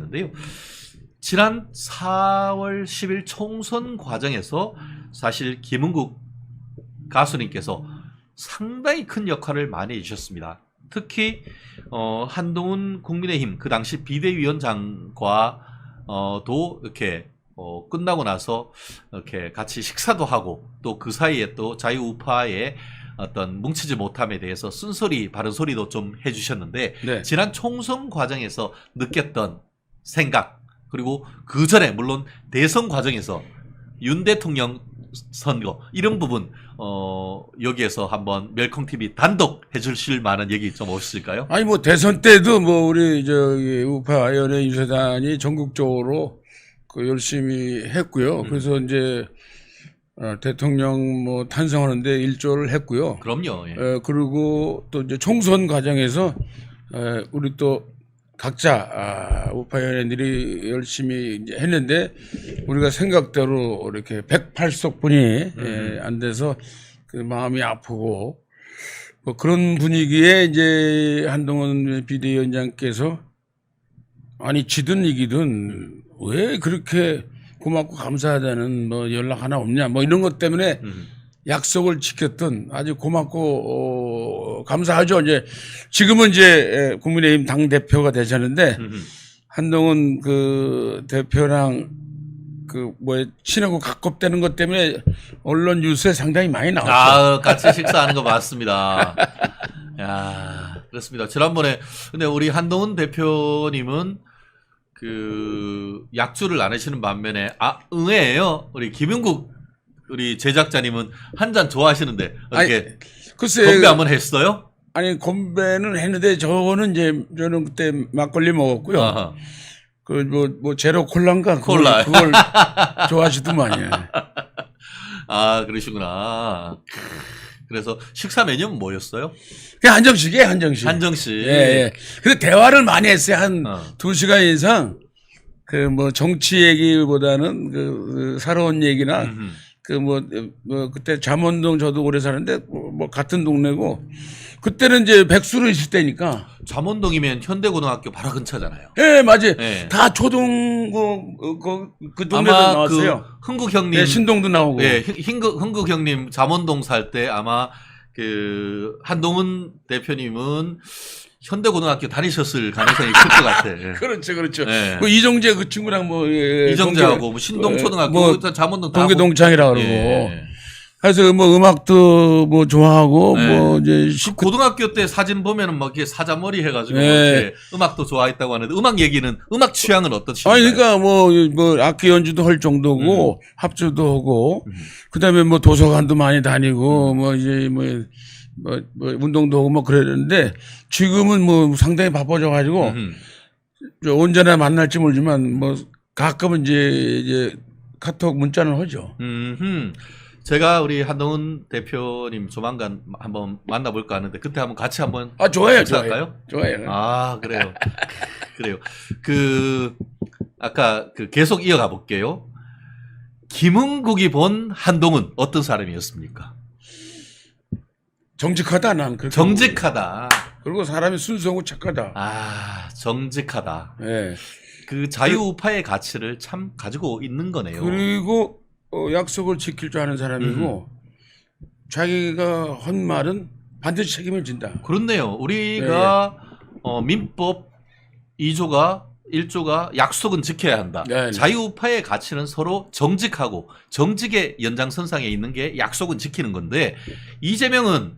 있는데요. 지난 4월 10일 총선 과정에서 사실 김은국 가수님께서 상당히 큰 역할을 많이 해주셨습니다. 특히 한동훈 국민의힘 그 당시 비대위원장과 도 이렇게 끝나고 나서 이렇게 같이 식사도 하고 또 그 사이에 또 자유우파의 어떤 뭉치지 못함에 대해서 쓴소리 바른 소리도 좀 해주셨는데 네. 지난 총선 과정에서 느꼈던 생각 그리고 그 전에 물론 대선 과정에서 윤 대통령 선거 이런 부분 여기에서 한번 멜콩TV 단독 해주실 만한 얘기 좀 없으실까요? 아니 뭐 대선 때도 뭐 우리 저기 우파 연예 유세단이 전국적으로 그 열심히 했고요. 그래서 이제 대통령 뭐 탄생하는데 일조를 했고요. 그럼요. 예. 그리고 또 이제 총선 과정에서 우리 또 각자 우파 연예인들이 열심히 이제 했는데 우리가 생각대로 이렇게 108석분이 안 돼서 그 마음이 아프고 뭐 그런 분위기에 이제 한동훈 비대위원장께서 아니 지든 이기든 왜 그렇게 고맙고 감사하다는 뭐 연락 하나 없냐 뭐 이런 것 때문에 약속을 지켰던 아주 고맙고 감사하죠. 이제 지금은 이제 국민의힘 당 대표가 되셨는데 한동훈 그 대표랑 그 뭐 친하고 가깝다는 것 때문에 언론 뉴스에 상당히 많이 나왔죠. 같이 식사하는 거 맞습니다. 야, 그렇습니다. 지난번에 근데 우리 한동훈 대표님은 그 약주를 안 하시는 반면에 응애예요. 우리 김윤국 우리 제작자님은 한 잔 좋아하시는데 어떻게 글쎄 건배 한번 했어요? 아니 건배는 했는데 저는 그때 막걸리 먹었고요. 그 뭐 제로 콜라인가 콜라 그걸 좋아하시더만요. 그러시구나. 그래서 식사 메뉴는 뭐였어요? 그냥 한정식이에요, 한정식. 한정식. 예. 근데 대화를 많이 했어요. 한 2시간 이상. 그 뭐 정치 얘기보다는 그 살아온 얘기나 그 뭐 그때 잠원동 저도 오래 사는데 뭐 같은 동네고 그때는 이제 백수로 있을 때니까. 잠원동이면 현대고등학교 바로 근처잖아요. 예, 맞아요. 네. 다 초등 그 동네도 아마 나왔어요. 그 흥국 형님, 네, 신동도 나오고. 예, 흥국 형님 잠원동 살 때 아마 그 한동훈 대표님은 현대고등학교 다니셨을 가능성이 클 것 같아. 예. 그렇죠, 그렇죠. 네. 뭐 이정재 그 친구랑 뭐 이정재하고 뭐 신동초등학교, 뭐 잠원동 다 동계 동창이라 그러고. 예. 그래서 뭐 음악도 뭐 좋아하고 네. 뭐 이제 고등학교 때 사진 보면은 막 이렇게 사자머리 해가지고 네. 이렇게 음악도 좋아했다고 하는데 음악 얘기는 음악 취향은 어떠신가요? 아니 그러니까 뭐 악기 연주도 할 정도고 합주도 하고 그다음에 뭐 도서관도 많이 다니고 뭐 이제 뭐 운동도 하고 뭐 그랬는데 지금은 뭐 상당히 바빠져 가지고 언제나 만날지 모르지만 뭐 가끔은 이제 카톡 문자는 하죠. 제가 우리 한동훈 대표님 조만간 한번 만나볼까 하는데 그때 한번 같이 한번 좋아요, 식사할까요? 좋아요. 그래요. 그래요. 아까 계속 이어가 볼게요. 김은국이 본 한동훈 어떤 사람이었습니까? 정직하다 난 그렇게 정직하다. 그리고 사람이 순수하고 착하다. 정직하다. 예. 그 자유우파의 가치를 참 가지고 있는 거네요. 그리고 약속을 지킬 줄 아는 사람이고 자기가 한 말은 반드시 책임을 진다. 그렇네요. 우리가 민법 2조가 1조가 약속은 지켜야 한다. 네. 자유우파의 가치는 서로 정직하고 정직의 연장선상에 있는 게 약속은 지키는 건데 이재명은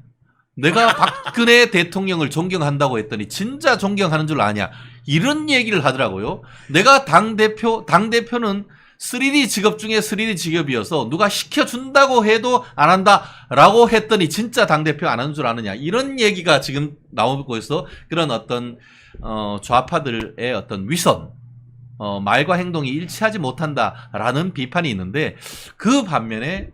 내가 박근혜 대통령을 존경한다고 했더니 진짜 존경하는 줄 아냐 이런 얘기를 하더라고요. 내가 당대표는 3D 직업 중에 3D 직업이어서 누가 시켜준다고 해도 안 한다라고 했더니 진짜 당대표 안 하는 줄 아느냐 이런 얘기가 지금 나오고 있어. 그런 어떤 좌파들의 어떤 위선 말과 행동이 일치하지 못한다라는 비판이 있는데 그 반면에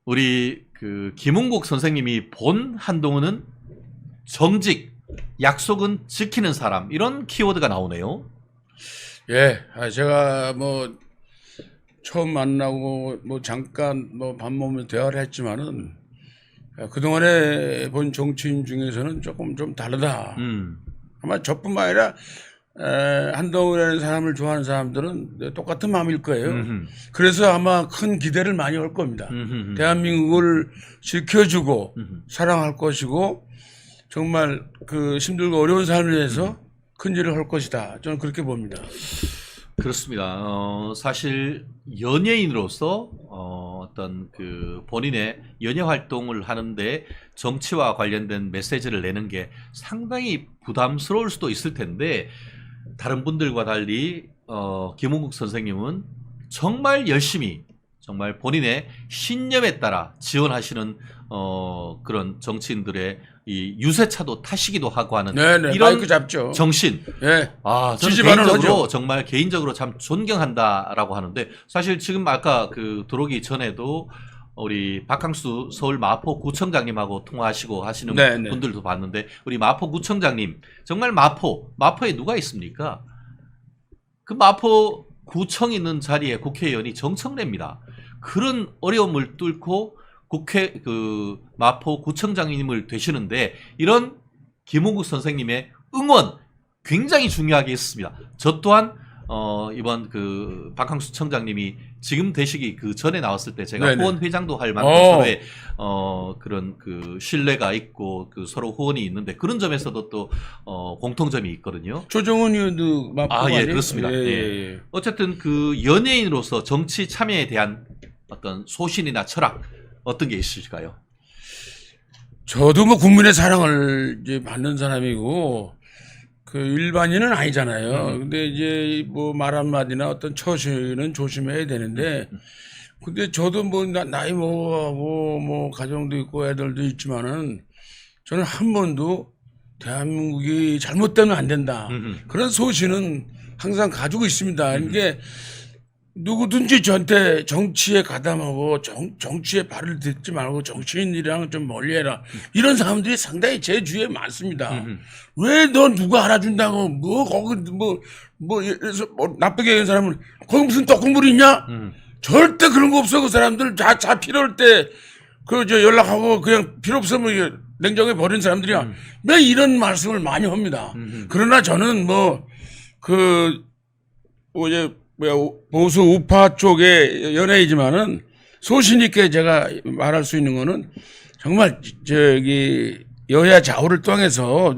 우리 그 김은국 선생님이 본 한동훈은 정직, 약속은 지키는 사람 이런 키워드가 나오네요. 예, 제가 뭐 처음 만나고 뭐 잠깐 뭐 밥 먹으면서 대화를 했지만은 그동안에 본 정치인 중에서는 조금 좀 다르다. 아마 저뿐만 아니라 한동훈이라는 사람을 좋아하는 사람들은 똑같은 마음일 거예요. 음흠. 그래서 아마 큰 기대를 많이 할 겁니다. 음흠. 대한민국을 지켜주고 음흠. 사랑할 것이고 정말 그 힘들고 어려운 삶을 위해서 큰 일을 할 것이다. 저는 그렇게 봅니다. 그렇습니다. 사실 연예인으로서 어떤 그 본인의 연예 활동을 하는데 정치와 관련된 메시지를 내는 게 상당히 부담스러울 수도 있을 텐데 다른 분들과 달리 김홍국 선생님은 정말 열심히 정말 본인의 신념에 따라 지원하시는 그런 정치인들의 이 유세차도 타시기도 하고 하는 네네, 이런 마이크 잡죠. 정신. 네. 저는 지지반을 개인적으로 하죠. 정말 개인적으로 참 존경한다라고 하는데 사실 지금 아까 그 들어오기 전에도 우리 박항수 서울 마포구청장님하고 통화하시고 하시는 네네. 분들도 봤는데 우리 마포구청장님 정말 마포에 누가 있습니까? 그 마포구청 있는 자리에 국회의원이 정청래입니다. 그런 어려움을 뚫고 그 마포구청장님을 되시는데 이런 김홍국 선생님의 응원 굉장히 중요하게 했습니다. 저 또한 이번 그 박항수 청장님이 지금 되시기 그 전에 나왔을 때 제가 네네. 후원 회장도 할 만큼 서로의 그런 그 신뢰가 있고 그 서로 후원이 있는데 그런 점에서도 또 공통점이 있거든요. 조정훈 의원도 마포 예, 아니에요? 그렇습니다. 예, 예. 예. 어쨌든 그 연예인으로서 정치 참여에 대한 어떤 소신이나 철학 어떤 게 있으실까요? 저도 뭐 국민의 사랑을 이제 받는 사람이고 그 일반인은 아니잖아요. 근데 이제 뭐 말 한마디나 어떤 처신은 조심해야 되는데 근데 저도 뭐 나이 먹어가고 뭐 가정도 있고 애들도 있지만은 저는 한 번도 대한민국이 잘못되면 안 된다. 그런 소신은 항상 가지고 있습니다. 이게 누구든지 저한테 정치에 가담하고 정치에 발을 딛지 말고 정치인이랑 좀 멀리해라. 이런 사람들이 상당히 제 주위에 많습니다. 왜 너 누가 알아준다고 뭐 거기 뭐 예를 뭐 나쁘게 얘기하는 사람은 거기 무슨 떡국물이 있냐? 절대 그런 거 없어. 그 사람들 자 필요할 때 그 저 연락하고 그냥 필요 없으면 이게 냉정해 버린 사람들이야. 왜 이런 말씀을 많이 합니다. 그러나 저는 보수 우파 쪽의 연예이지만은 소신 있게 제가 말할 수 있는 거는 정말 여야 좌우를 통해서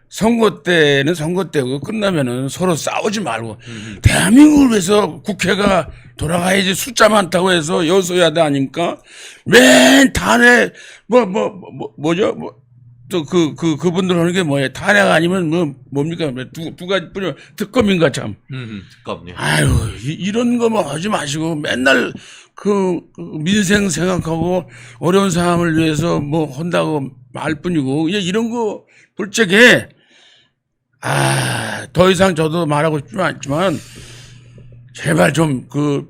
선거 때는 선거 때고 끝나면은 서로 싸우지 말고 대한민국을 위해서 국회가 돌아가야지 숫자 많다고 해서 여소야대 아닙니까? 맨 탄핵 그분들 하는 게 뭐예요? 탄핵 아니면 뭡니까? 두 가지 뿐이요. 특검인가 참. 특검요. 아유, 이런 거 뭐 하지 마시고 맨날 그 민생 생각하고 어려운 사람을 위해서 뭐 한다고 말 뿐이고 이런 거 볼 적에 더 이상 저도 말하고 싶지는 않지만 제발 좀 그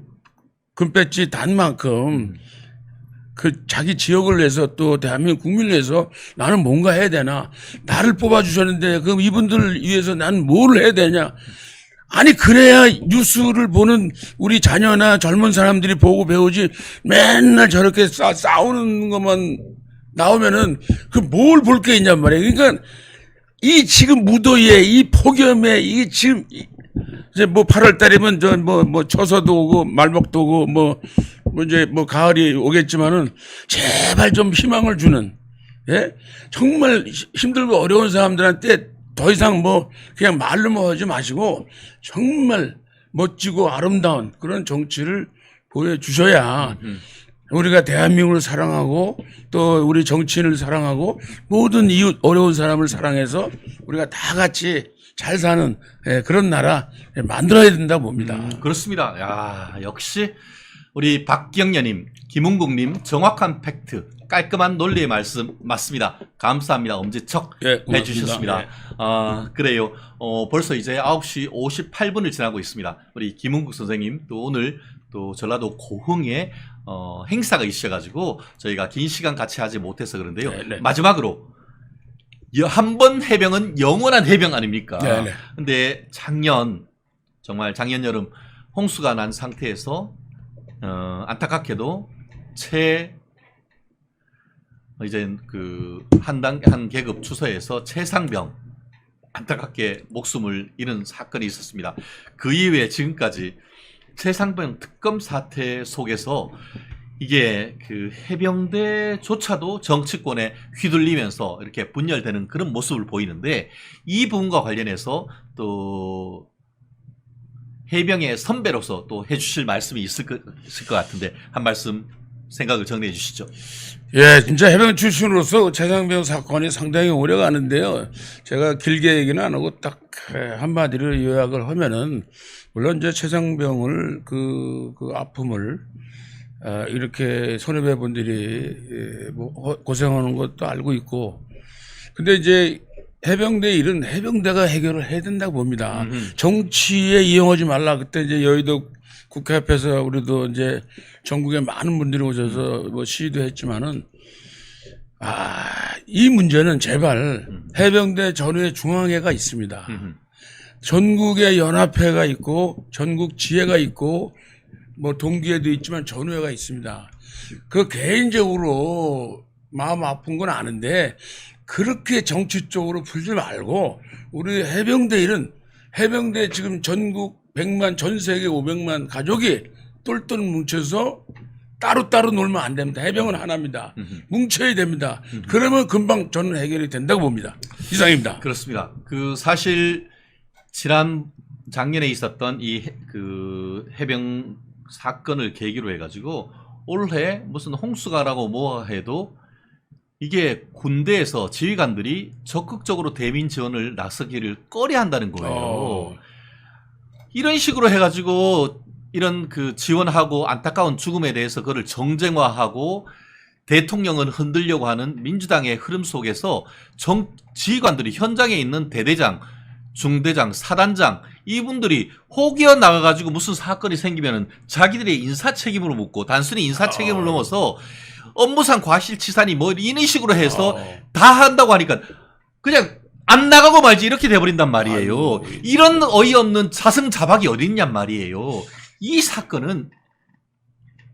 금배지 단 만큼 그 자기 지역을 위해서 또 대한민국 국민을 위해서 나는 뭔가 해야 되나. 나를 뽑아주셨는데 그럼 이분들을 위해서 나는 뭘 해야 되냐. 아니 그래야 뉴스를 보는 우리 자녀나 젊은 사람들이 보고 배우지 맨날 저렇게 싸우는 것만 나오면은 그 뭘 볼 게 있냔 말이에요. 그러니까 이 지금 무더위에 이 폭염에 이게 지금 이제 뭐 8월 달이면 뭐 처서도 오고 말복도 오고 이제 가을이 오겠지만은 제발 좀 희망을 주는, 예? 정말 힘들고 어려운 사람들한테 더 이상 그냥 말로만 하지 마시고 정말 멋지고 아름다운 그런 정치를 보여주셔야 우리가 대한민국을 사랑하고 또 우리 정치인을 사랑하고 모든 이웃 어려운 사람을 사랑해서 우리가 다 같이 잘 사는 그런 나라 만들어야 된다고 봅니다. 그렇습니다. 야, 역시 우리 박경련님, 김웅국님 정확한 팩트, 깔끔한 논리의 말씀 맞습니다. 감사합니다. 엄지척 해주셨습니다. 네. 그래요. 벌써 이제 9시 58분을 지나고 있습니다. 우리 김웅국 선생님 또 오늘 또 전라도 고흥에 행사가 있으셔가지고 저희가 긴 시간 같이 하지 못해서 그런데요. 네네. 마지막으로 한 번 해병은 영원한 해병 아닙니까? 네네. 근데 정말 작년 여름 홍수가 난 상태에서 안타깝게도 이제 한 계급 추서에서 최상병 안타깝게 목숨을 잃은 사건이 있었습니다. 그 이후에 지금까지 최상병 특검 사태 속에서 이게 그 해병대조차도 정치권에 휘둘리면서 이렇게 분열되는 그런 모습을 보이는데, 이 부분과 관련해서 또 해병의 선배로서 또 해주실 말씀이 있을 것 같은데 한 말씀 생각을 정리해 주시죠. 예, 진짜 해병 출신으로서 최상병 사건이 상당히 오래 가는데요. 제가 길게 얘기는 안 하고 딱 한마디로 요약을 하면은, 물론 이제 최상병을 그 아픔을 이렇게 손해배분들이 뭐 고생하는 것도 알고 있고, 근데 이제 해병대 일은 해병대가 해결을 해야 된다고 봅니다. 정치에 이용하지 말라. 그때 이제 여의도 국회 앞에서 우리도 이제 전국에 많은 분들이 오셔서 뭐 시위도 했지만은, 이 문제는 제발 해병대 전후에 중앙회가 있습니다. 전국에 연합회가 있고 전국 지회가 있고 뭐 동기회도 있지만 전후회가 있습니다. 그 개인적으로 마음 아픈 건 아는데 그렇게 정치 쪽으로 풀지 말고, 우리 해병대 일은 해병대 지금 전국 100만, 전 세계 500만 가족이 똘똘 뭉쳐서 따로따로 놀면 안 됩니다. 해병은 하나입니다. 뭉쳐야 됩니다. 그러면 금방 저는 해결이 된다고 봅니다. 이상입니다. 그렇습니다. 그 사실 작년에 있었던 이 그 해병 사건을 계기로 해가지고 올해 무슨 홍수가라고 뭐가 해도 이게 군대에서 지휘관들이 적극적으로 대민 지원을 나서기를 꺼려한다는 거예요. 이런 식으로 해가지고 이런 그 지원하고 안타까운 죽음에 대해서 그걸 정쟁화하고 대통령을 흔들려고 하는 민주당의 흐름 속에서 지휘관들이 현장에 있는 대대장, 중대장, 사단장 이분들이 혹여 나가가지고 무슨 사건이 생기면은 자기들의 인사 책임으로 묻고, 단순히 인사 책임을 넘어서 업무상 과실치사니 뭐 이런 식으로 해서 다 한다고 하니까 그냥 안 나가고 말지 이렇게 돼버린단 말이에요. 이런 어이없는 자승자박이 어디 있냔 말이에요. 이 사건은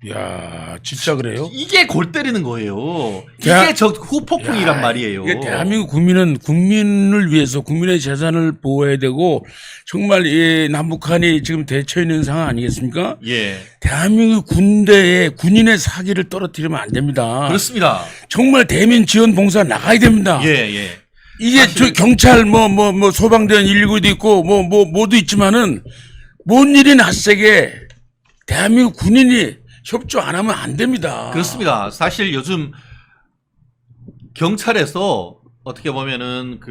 야, 진짜 그래요? 이게 골 때리는 거예요. 이게 저 후폭풍이란 말이에요. 이게 대한민국 국민은 국민을 위해서 국민의 재산을 보호해야 되고, 정말 이 남북한이 지금 대처 있는 상황 아니겠습니까? 예. 대한민국 군대에 군인의 사기를 떨어뜨리면 안 됩니다. 그렇습니다. 정말 대민 지원 봉사 나가야 됩니다. 예, 예. 이게 저 경찰 뭐 소방대원 119도 있고 뭐도 있지만은 뭔 일이 낯세게 대한민국 군인이 협조 안 하면 안 됩니다. 그렇습니다. 사실 요즘 경찰에서 어떻게 보면은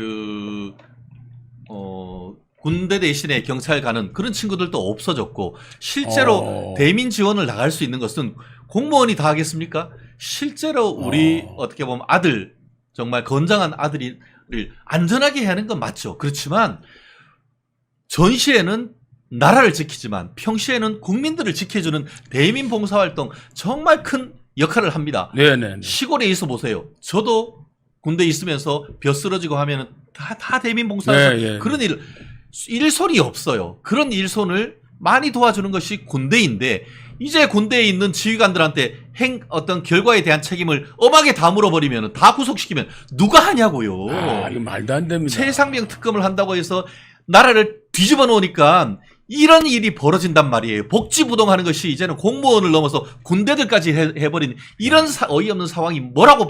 군대 대신에 경찰 가는 그런 친구들도 없어졌고, 실제로 대민 지원을 나갈 수 있는 것은 공무원이 다 하겠습니까? 실제로 우리 어떻게 보면 아들, 정말 건장한 아들을 안전하게 해야 하는 건 맞죠. 그렇지만 전시에는 나라를 지키지만 평시에는 국민들을 지켜주는 대민 봉사활동 정말 큰 역할을 합니다. 네네. 시골에 있어 보세요. 저도 군대 있으면서 벼 쓰러지고 하면은 다 대민 봉사해서 네, 그런 일손이 없어요. 그런 일손을 많이 도와주는 것이 군대인데, 이제 군대에 있는 지휘관들한테 어떤 결과에 대한 책임을 엄하게 다 물어버리면, 다 구속시키면 누가 하냐고요. 이거 말도 안 됩니다. 최상병 특검을 한다고 해서 나라를 뒤집어 놓으니까 이런 일이 벌어진단 말이에요. 복지부동하는 것이 이제는 공무원을 넘어서 군대들까지 해버린 이런 어이없는 상황이 뭐라고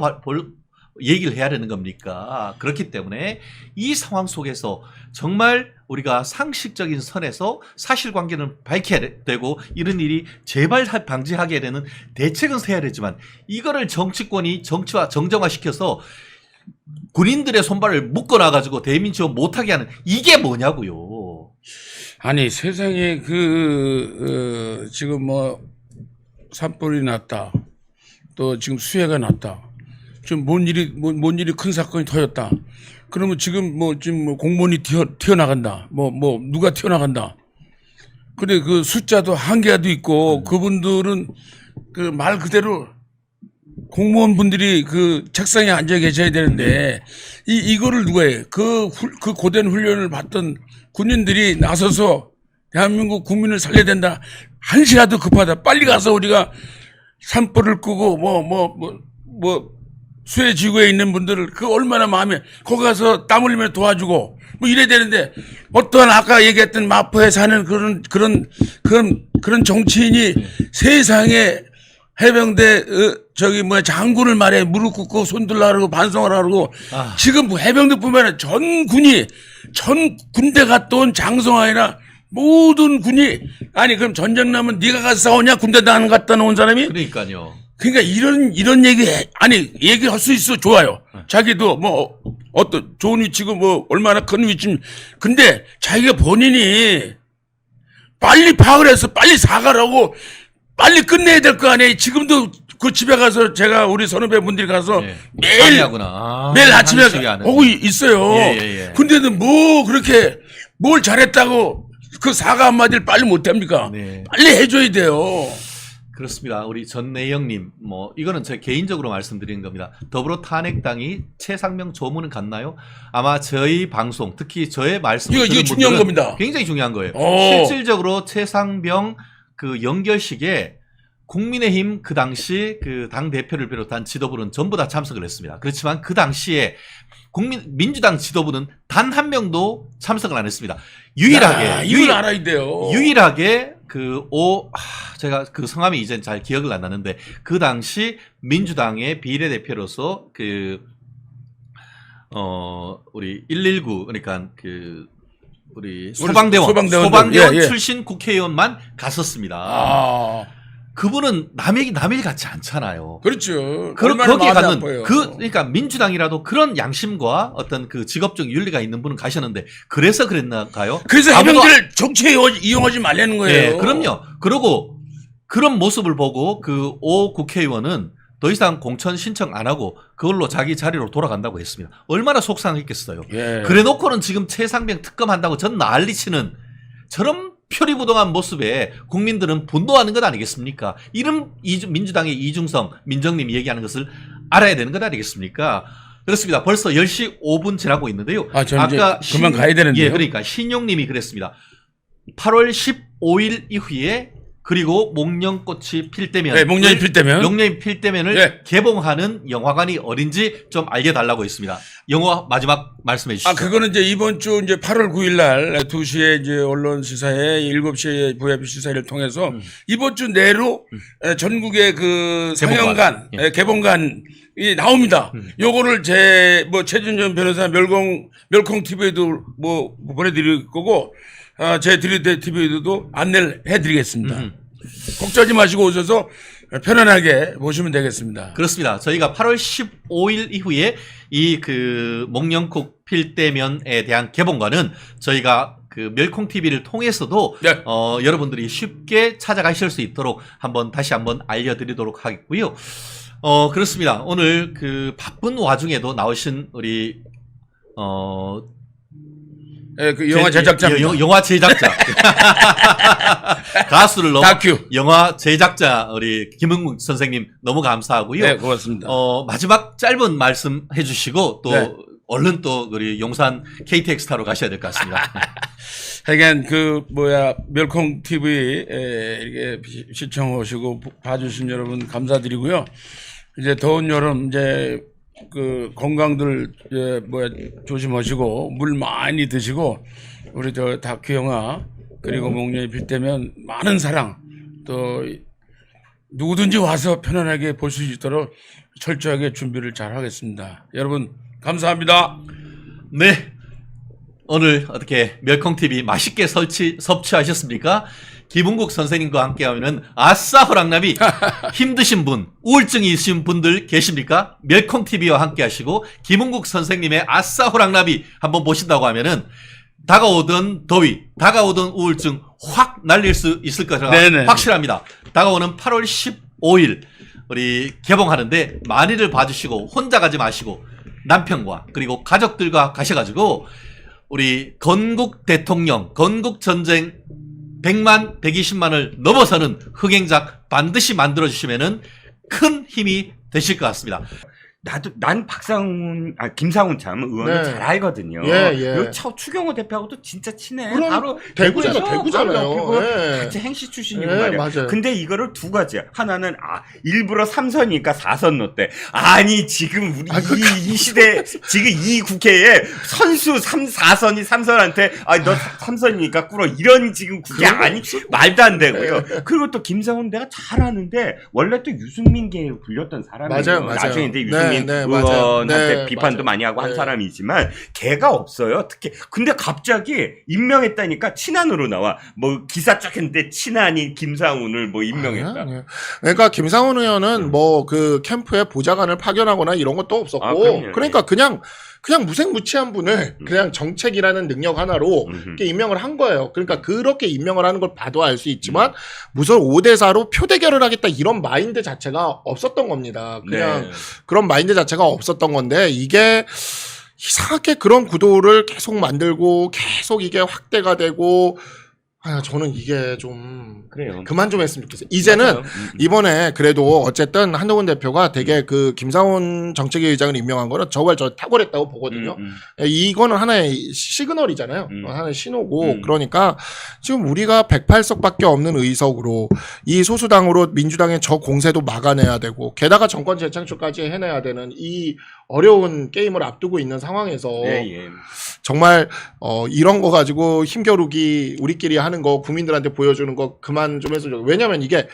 얘기를 해야 되는 겁니까? 그렇기 때문에 이 상황 속에서 정말 우리가 상식적인 선에서 사실관계는 밝혀야 되고, 이런 일이 제발 방지하게 되는 대책은 세야 되지만, 이거를 정치권이 정정화시켜서 군인들의 손발을 묶어놔가지고 대민 지원 못하게 하는, 이게 뭐냐고요. 아니 세상에 지금 뭐 산불이 났다, 또 지금 수해가 났다, 지금 뭔 일이 큰 사건이 터졌다. 그러면 지금 뭐 공무원이 튀어나간다, 누가 튀어나간다. 근데 그 숫자도 한계도 있고, 그분들은 그 말 그대로 공무원 분들이 그 책상에 앉아 계셔야 되는데, 이거를 누가 해? 그 고된 훈련을 받던 군인들이 나서서 대한민국 국민을 살려야 된다. 한시라도 급하다. 빨리 가서 우리가 산불을 끄고 수해 지구에 있는 분들을 얼마나 마음에, 거기 가서 땀 흘리며 도와주고, 뭐 이래야 되는데 어떠한 아까 얘기했던 마포에 사는 그런 정치인이 세상에 해병대 저기 뭐야 장군을 말해 무릎 꿇고 손들라 그러고 반성을 하고 지금 뭐 해병대뿐만 아니라 전 군대 갔다 온 장성환이나 모든 군이 아니 그럼 전쟁 나면 네가 가서 싸우냐 군대 안 갔다 놓은 사람이 그러니까요. 그러니까 이런 얘기 아니 얘기할 수 있어 좋아요. 자기도 뭐 어떤 좋은 위치고 뭐 얼마나 큰 위치 근데 자기가 본인이 빨리 파악을 해서 빨리 사과를 하고 빨리 끝내야 될 거 아니에요. 지금도 그 집에 가서 제가 우리 선후배 분들이 가서 예. 매일 하구나. 매일 아침에 하는. 오고 있어요. 예. 근데도 뭐 그렇게 뭘 잘했다고 그 사과 한마디를 빨리 못합니까? 네. 빨리 해줘야 돼요. 그렇습니다. 우리 전내영님, 뭐 이거는 제 개인적으로 말씀드리는 겁니다. 더불어 탄핵당이 최상명 조문은 갔나요? 아마 저희 방송, 특히 저의 말씀을 이거 들은 중요한 분들은 겁니다. 굉장히 중요한 거예요. 오. 실질적으로 최상병 그 연결식에 국민의힘 그 당시 그 당 대표를 비롯한 지도부는 전부 다 참석을 했습니다. 그렇지만 그 당시에 민주당 지도부는 단 한 명도 참석을 안 했습니다. 유일하게 이걸 알아야 돼요. 유일하게 제가 그 성함이 이제 잘 기억을 안 나는데 그 당시 민주당의 비례대표로서 우리 119 그러니까 우리 소방대원 예. 출신 국회의원만 갔었습니다. 그분은 남일 같지 않잖아요. 그렇죠. 거기에 갔는 그러니까 민주당이라도 그런 양심과 어떤 그 직업적 윤리가 있는 분은 가셨는데 그래서 그랬나요? 그래서 해병대를 정치에 이용하지 말라는 거예요. 예, 그럼요. 그러고 그런 모습을 보고 그 오 국회의원은 더 이상 공천 신청 안 하고 그걸로 자기 자리로 돌아간다고 했습니다. 얼마나 속상했겠어요. 예. 그래놓고는 지금 최상병 특검한다고 전 난리치는 저런 표리부동한 모습에 국민들은 분노하는 것 아니겠습니까? 이런 민주당의 이중성, 민정님이 얘기하는 것을 알아야 되는 것 아니겠습니까? 그렇습니다. 벌써 10시 5분 지나고 있는데요. 전 이제 그만 가야 되는데요. 예, 그러니까 신용님이 그랬습니다. 8월 15일 이후에 그리고 목련꽃이 필 때면, 네, 목련이 필 때면, 목련이 필 때면을 네. 개봉하는 영화관이 어딘지 좀 알려달라고 했습니다. 영화 마지막 말씀해 주시죠. 그거는 이제 이번 주 이제 8월 9일 날 2시에 이제 언론 시사회, 7시에 VIP 시사회를 통해서 이번 주 내로 전국의 그 상영관, 개봉관이 나옵니다. 요거를 최준현 변호사 멸콩 TV에도 뭐 보내드릴 거고, 제 드리데 TV에도 안내를 해드리겠습니다. 걱정하지 마시고 오셔서 편안하게 보시면 되겠습니다. 그렇습니다. 저희가 8월 15일 이후에 이 목련꽃 필 때면에 대한 개봉관은 저희가 그 멸콩 TV를 통해서도 네. 여러분들이 쉽게 찾아가실 수 있도록 다시 한번 알려드리도록 하겠고요. 그렇습니다. 오늘 그 바쁜 와중에도 나오신 우리 그 영화 제작자입니다. 영화 제작자. 가수를 넘어 다큐. 영화 제작자 우리 김은국 선생님 너무 감사하고요. 네, 고맙습니다. 마지막 짧은 말씀 해주시고 또 네. 얼른 또 우리 용산 KTX타로 가셔야 될 것 같습니다. 하여간 멸콩 TV 이렇게 시청하시고 봐주신 여러분 감사드리고요. 이제 더운 여름 이제 그 건강들 조심하시고 물 많이 드시고 우리 저 다큐 영화 그리고 목련이 필 때면 많은 사랑 또 누구든지 와서 편안하게 볼 수 있도록 철저하게 준비를 잘 하겠습니다. 여러분 감사합니다. 네. 오늘 어떻게 멸콩TV 맛있게 섭취하셨습니까? 김은국 선생님과 함께하면 아싸 호랑나비 힘드신 분, 우울증이 있으신 분들 계십니까? 멸콩TV와 함께하시고 김은국 선생님의 아싸 호랑나비 한번 보신다고 하면은 다가오던 더위, 다가오던 우울증 확 날릴 수 있을 것이라 확실합니다. 다가오는 8월 15일 우리 개봉하는데 많이들 봐주시고 혼자 가지 마시고 남편과 그리고 가족들과 가셔가지고 우리 건국 대통령, 건국 전쟁 100만, 120만을 넘어서는 흥행작 반드시 만들어주시면은 큰 힘이 되실 것 같습니다. 난 김상훈 참 의원을 네. 잘 알거든요. 예, 예. 여기 추경호 대표하고도 진짜 친해. 그럼 바로 대구잖아요. 그리고 예. 같이 행시 출신이고 예, 말이야. 맞아요. 근데 이거를 두 가지야. 하나는 일부러 3선이니까 4선 넣었대. 아니 지금 우리 이 시대 지금 이 국회에 선수 4선이 3선한테 너 3선이니까 꿇어 이런 지금 국회 아니 말도 안 되고요. 그리고 또 김상훈 내가 잘 아는데 원래 또 유승민계에 불렸던 사람이에요. 맞아요. 나중에 이제 유승민 네, 맞아요. 의원한테 네, 비판도 맞아요. 많이 하고 한 네. 사람이지만 걔가 없어요. 특히 근데 갑자기 임명했다니까 친한으로 나와. 뭐 기사 쫙 했는데 친한이 김상훈을 뭐 임명했다. 네. 그러니까 김상훈 의원은 뭐 그 캠프에 보좌관을 파견하거나 이런 것도 없었고, 그럼요. 그러니까 그냥 무색무취한 분을 그냥 정책이라는 능력 하나로 이렇게 임명을 한 거예요. 그러니까 그렇게 임명을 하는 걸 봐도 알 수 있지만 무슨 5대4로 표대결을 하겠다 이런 마인드 자체가 없었던 겁니다. 그냥 네. 그런 마인드 자체가 없었던 건데 이게 이상하게 그런 구도를 계속 만들고 계속 이게 확대가 되고 저는 이게 좀 그래요. 그만 좀 했으면 좋겠어요. 이제는 맞아요. 이번에 그래도 어쨌든 한동훈 대표가 되게 그 김상훈 정책위 의장을 임명한 거는 정말 저 탁월했다고 보거든요. 이거는 하나의 시그널이잖아요. 하나의 신호고 그러니까 지금 우리가 108석밖에 없는 의석으로 이 소수당으로 민주당의 저 공세도 막아내야 되고 게다가 정권 재창출까지 해내야 되는 이 어려운 게임을 앞두고 있는 상황에서 예. 정말 이런 거 가지고 힘겨루기 우리끼리 하는 거 국민들한테 보여주는 거 그만 좀 해서 왜냐면 이게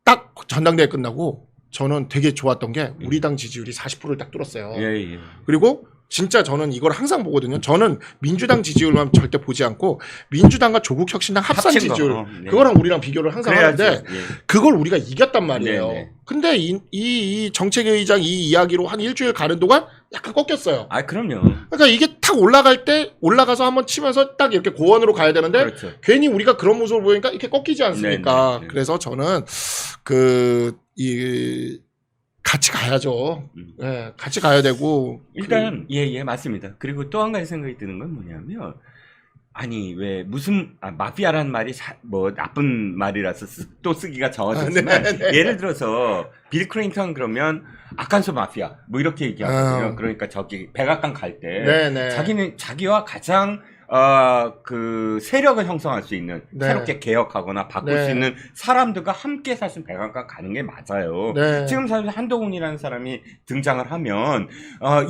딱 전당대회 끝나고 저는 되게 좋았던 게 우리 당 지지율이 40%를 딱 뚫었어요. 예. 그리고 진짜 저는 이걸 항상 보거든요. 저는 민주당 지지율만 절대 보지 않고 민주당과 조국혁신당 합산 합친 거. 지지율 네. 그거랑 우리랑 비교를 항상 그래야지. 하는데 예. 그걸 우리가 이겼단 말이에요. 네. 근데 이 정책의장 이 이야기로 한 일주일 가는 동안 약간 꺾였어요. 그럼요. 그러니까 이게 탁 올라갈 때 올라가서 한번 치면서 딱 이렇게 고원으로 가야 되는데 그렇죠. 괜히 우리가 그런 모습을 보니까 이렇게 꺾이지 않습니까? 네. 그래서 저는 같이 가야죠. 네, 같이 가야 되고 일단 예 맞습니다. 그리고 또 한 가지 생각이 드는 건 뭐냐면 아니 왜 무슨 마피아라는 말이 뭐 나쁜 말이라서 또 쓰기가 적어졌지만 예를 들어서 빌 클린턴 그러면 아칸소 마피아 뭐 이렇게 얘기하거든요. 그러니까 저기 백악관 갈 때 자기와 가장 그 세력을 형성할 수 있는 새롭게 개혁하거나 바꿀 수 있는 사람들과 함께 사실 백악관 가는 게 맞아요. 지금 사실 한동훈이라는 사람이 등장을 하면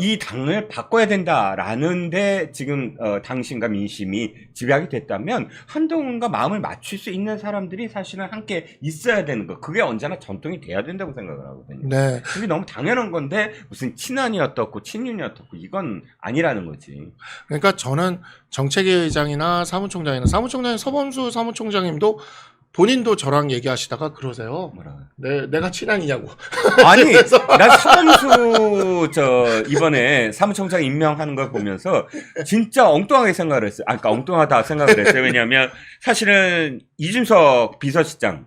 이 당을 바꿔야 된다라는데 지금 당신과 민심이 집약이 됐다면 한동훈과 마음을 맞출 수 있는 사람들이 사실은 함께 있어야 되는 거. 그게 언제나 전통이 돼야 된다고 생각을 하거든요. 그게 너무 당연한 건데 무슨 친한이 어떻고 친윤이 어떻고 이건 아니라는 거지. 그러니까 저는 정책위의장이나 사무총장이나 서범수 사무총장님도 본인도 저랑 얘기하시다가 그러세요. 뭐라고요? 내가 친한이냐고. 아니, 난 사범수 이번에 사무총장 임명하는 걸 보면서 진짜 엉뚱하게 생각을 했어요. 그러니까 엉뚱하다 생각을 했어요. 왜냐하면 사실은 이준석 비서실장,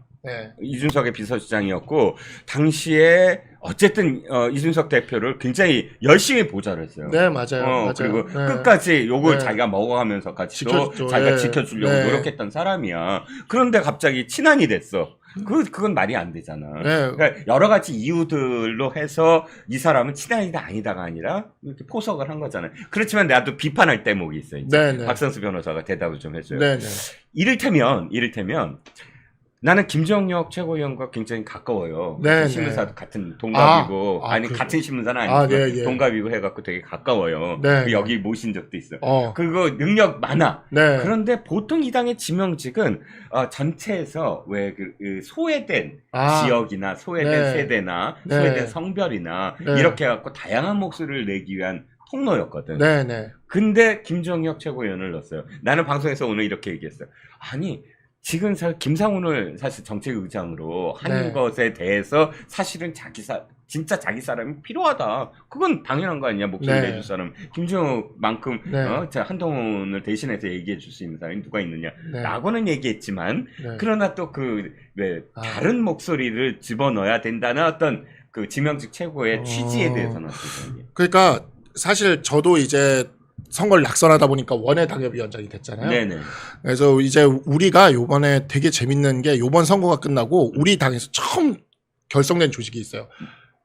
이준석의 비서실장이었고 당시에 어쨌든 이준석 대표를 굉장히 열심히 보좌를 했어요. 네, 맞아요. 그리고 끝까지 요걸 자기가 먹어가면서 같이도 자기가 지켜주려고 노력했던 사람이야. 그런데 갑자기 친한이 됐어. 그건 말이 안 되잖아. 그러니까 여러 가지 이유들로 해서 이 사람은 친한이다 아니다가 아니라 이렇게 포석을 한 거잖아요. 그렇지만 나도 비판할 대목이 있어요. 박선수 변호사가 대답을 좀 해줘요. 이를테면 나는 김정혁 최고위원과 굉장히 가까워요. 신문사도 같은 동갑이고 같은 신문사는 아니고 동갑이고 해갖고 되게 가까워요. 여기 모신 적도 있어요. 그리고 능력 많아. 그런데 보통 이 당의 지명직은 전체에서 왜 그 소외된 지역이나 소외된 세대나 소외된 성별이나 이렇게 해갖고 다양한 목소리를 내기 위한 통로였거든. 근데 김정혁 최고위원을 넣었어요. 나는 방송에서 오늘 이렇게 얘기했어요. 아니 지금 김상훈을 사실 정책의장으로 하는 것에 대해서 사실은 진짜 자기 사람이 필요하다. 그건 당연한 거 아니냐. 목소리 내줄 사람. 김정욱만큼 한동훈을 대신해서 얘기해 줄 수 있는 사람이 누가 있느냐. 라고는 얘기했지만 그러나 또 다른 목소리를 집어넣어야 된다는 어떤 그 지명직 최고의 취지에 대해서는 어떻게 그러니까 사실 저도 이제 선거를 낙선하다 보니까 원외 당협위원장이 됐잖아요. 그래서 이제 우리가 요번에 되게 재밌는 게 요번 선거가 끝나고 우리 당에서 처음 결성된 조직이 있어요.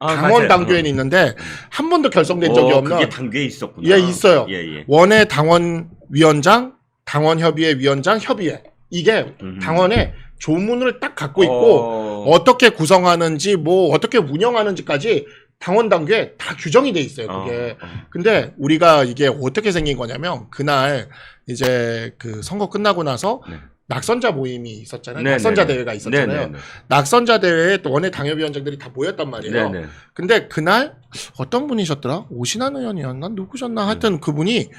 당원 맞아요. 당규에는 있는데 한 번도 결성된 적이 없는. 그게 당규에 있었구나. 예, 있어요. 예. 원외 당원위원장, 당원협의회 위원장, 협의회. 이게 당원의 조문을 딱 갖고 있고 어떻게 구성하는지 뭐 어떻게 운영하는지까지 당원 당규에 다 규정이 돼 있어요. 그게. 근데 우리가 이게 어떻게 생긴 거냐면 그날 이제 그 선거 끝나고 나서 네. 낙선자 모임이 있었잖아요. 네네네. 낙선자 대회가 있었잖아요. 네네네. 낙선자 대회에 또 원외 당협위원장들이 다 모였단 말이에요. 네네. 근데 그날 어떤 분이셨더라? 오신환 의원이었나? 누구셨나? 하여튼 그분이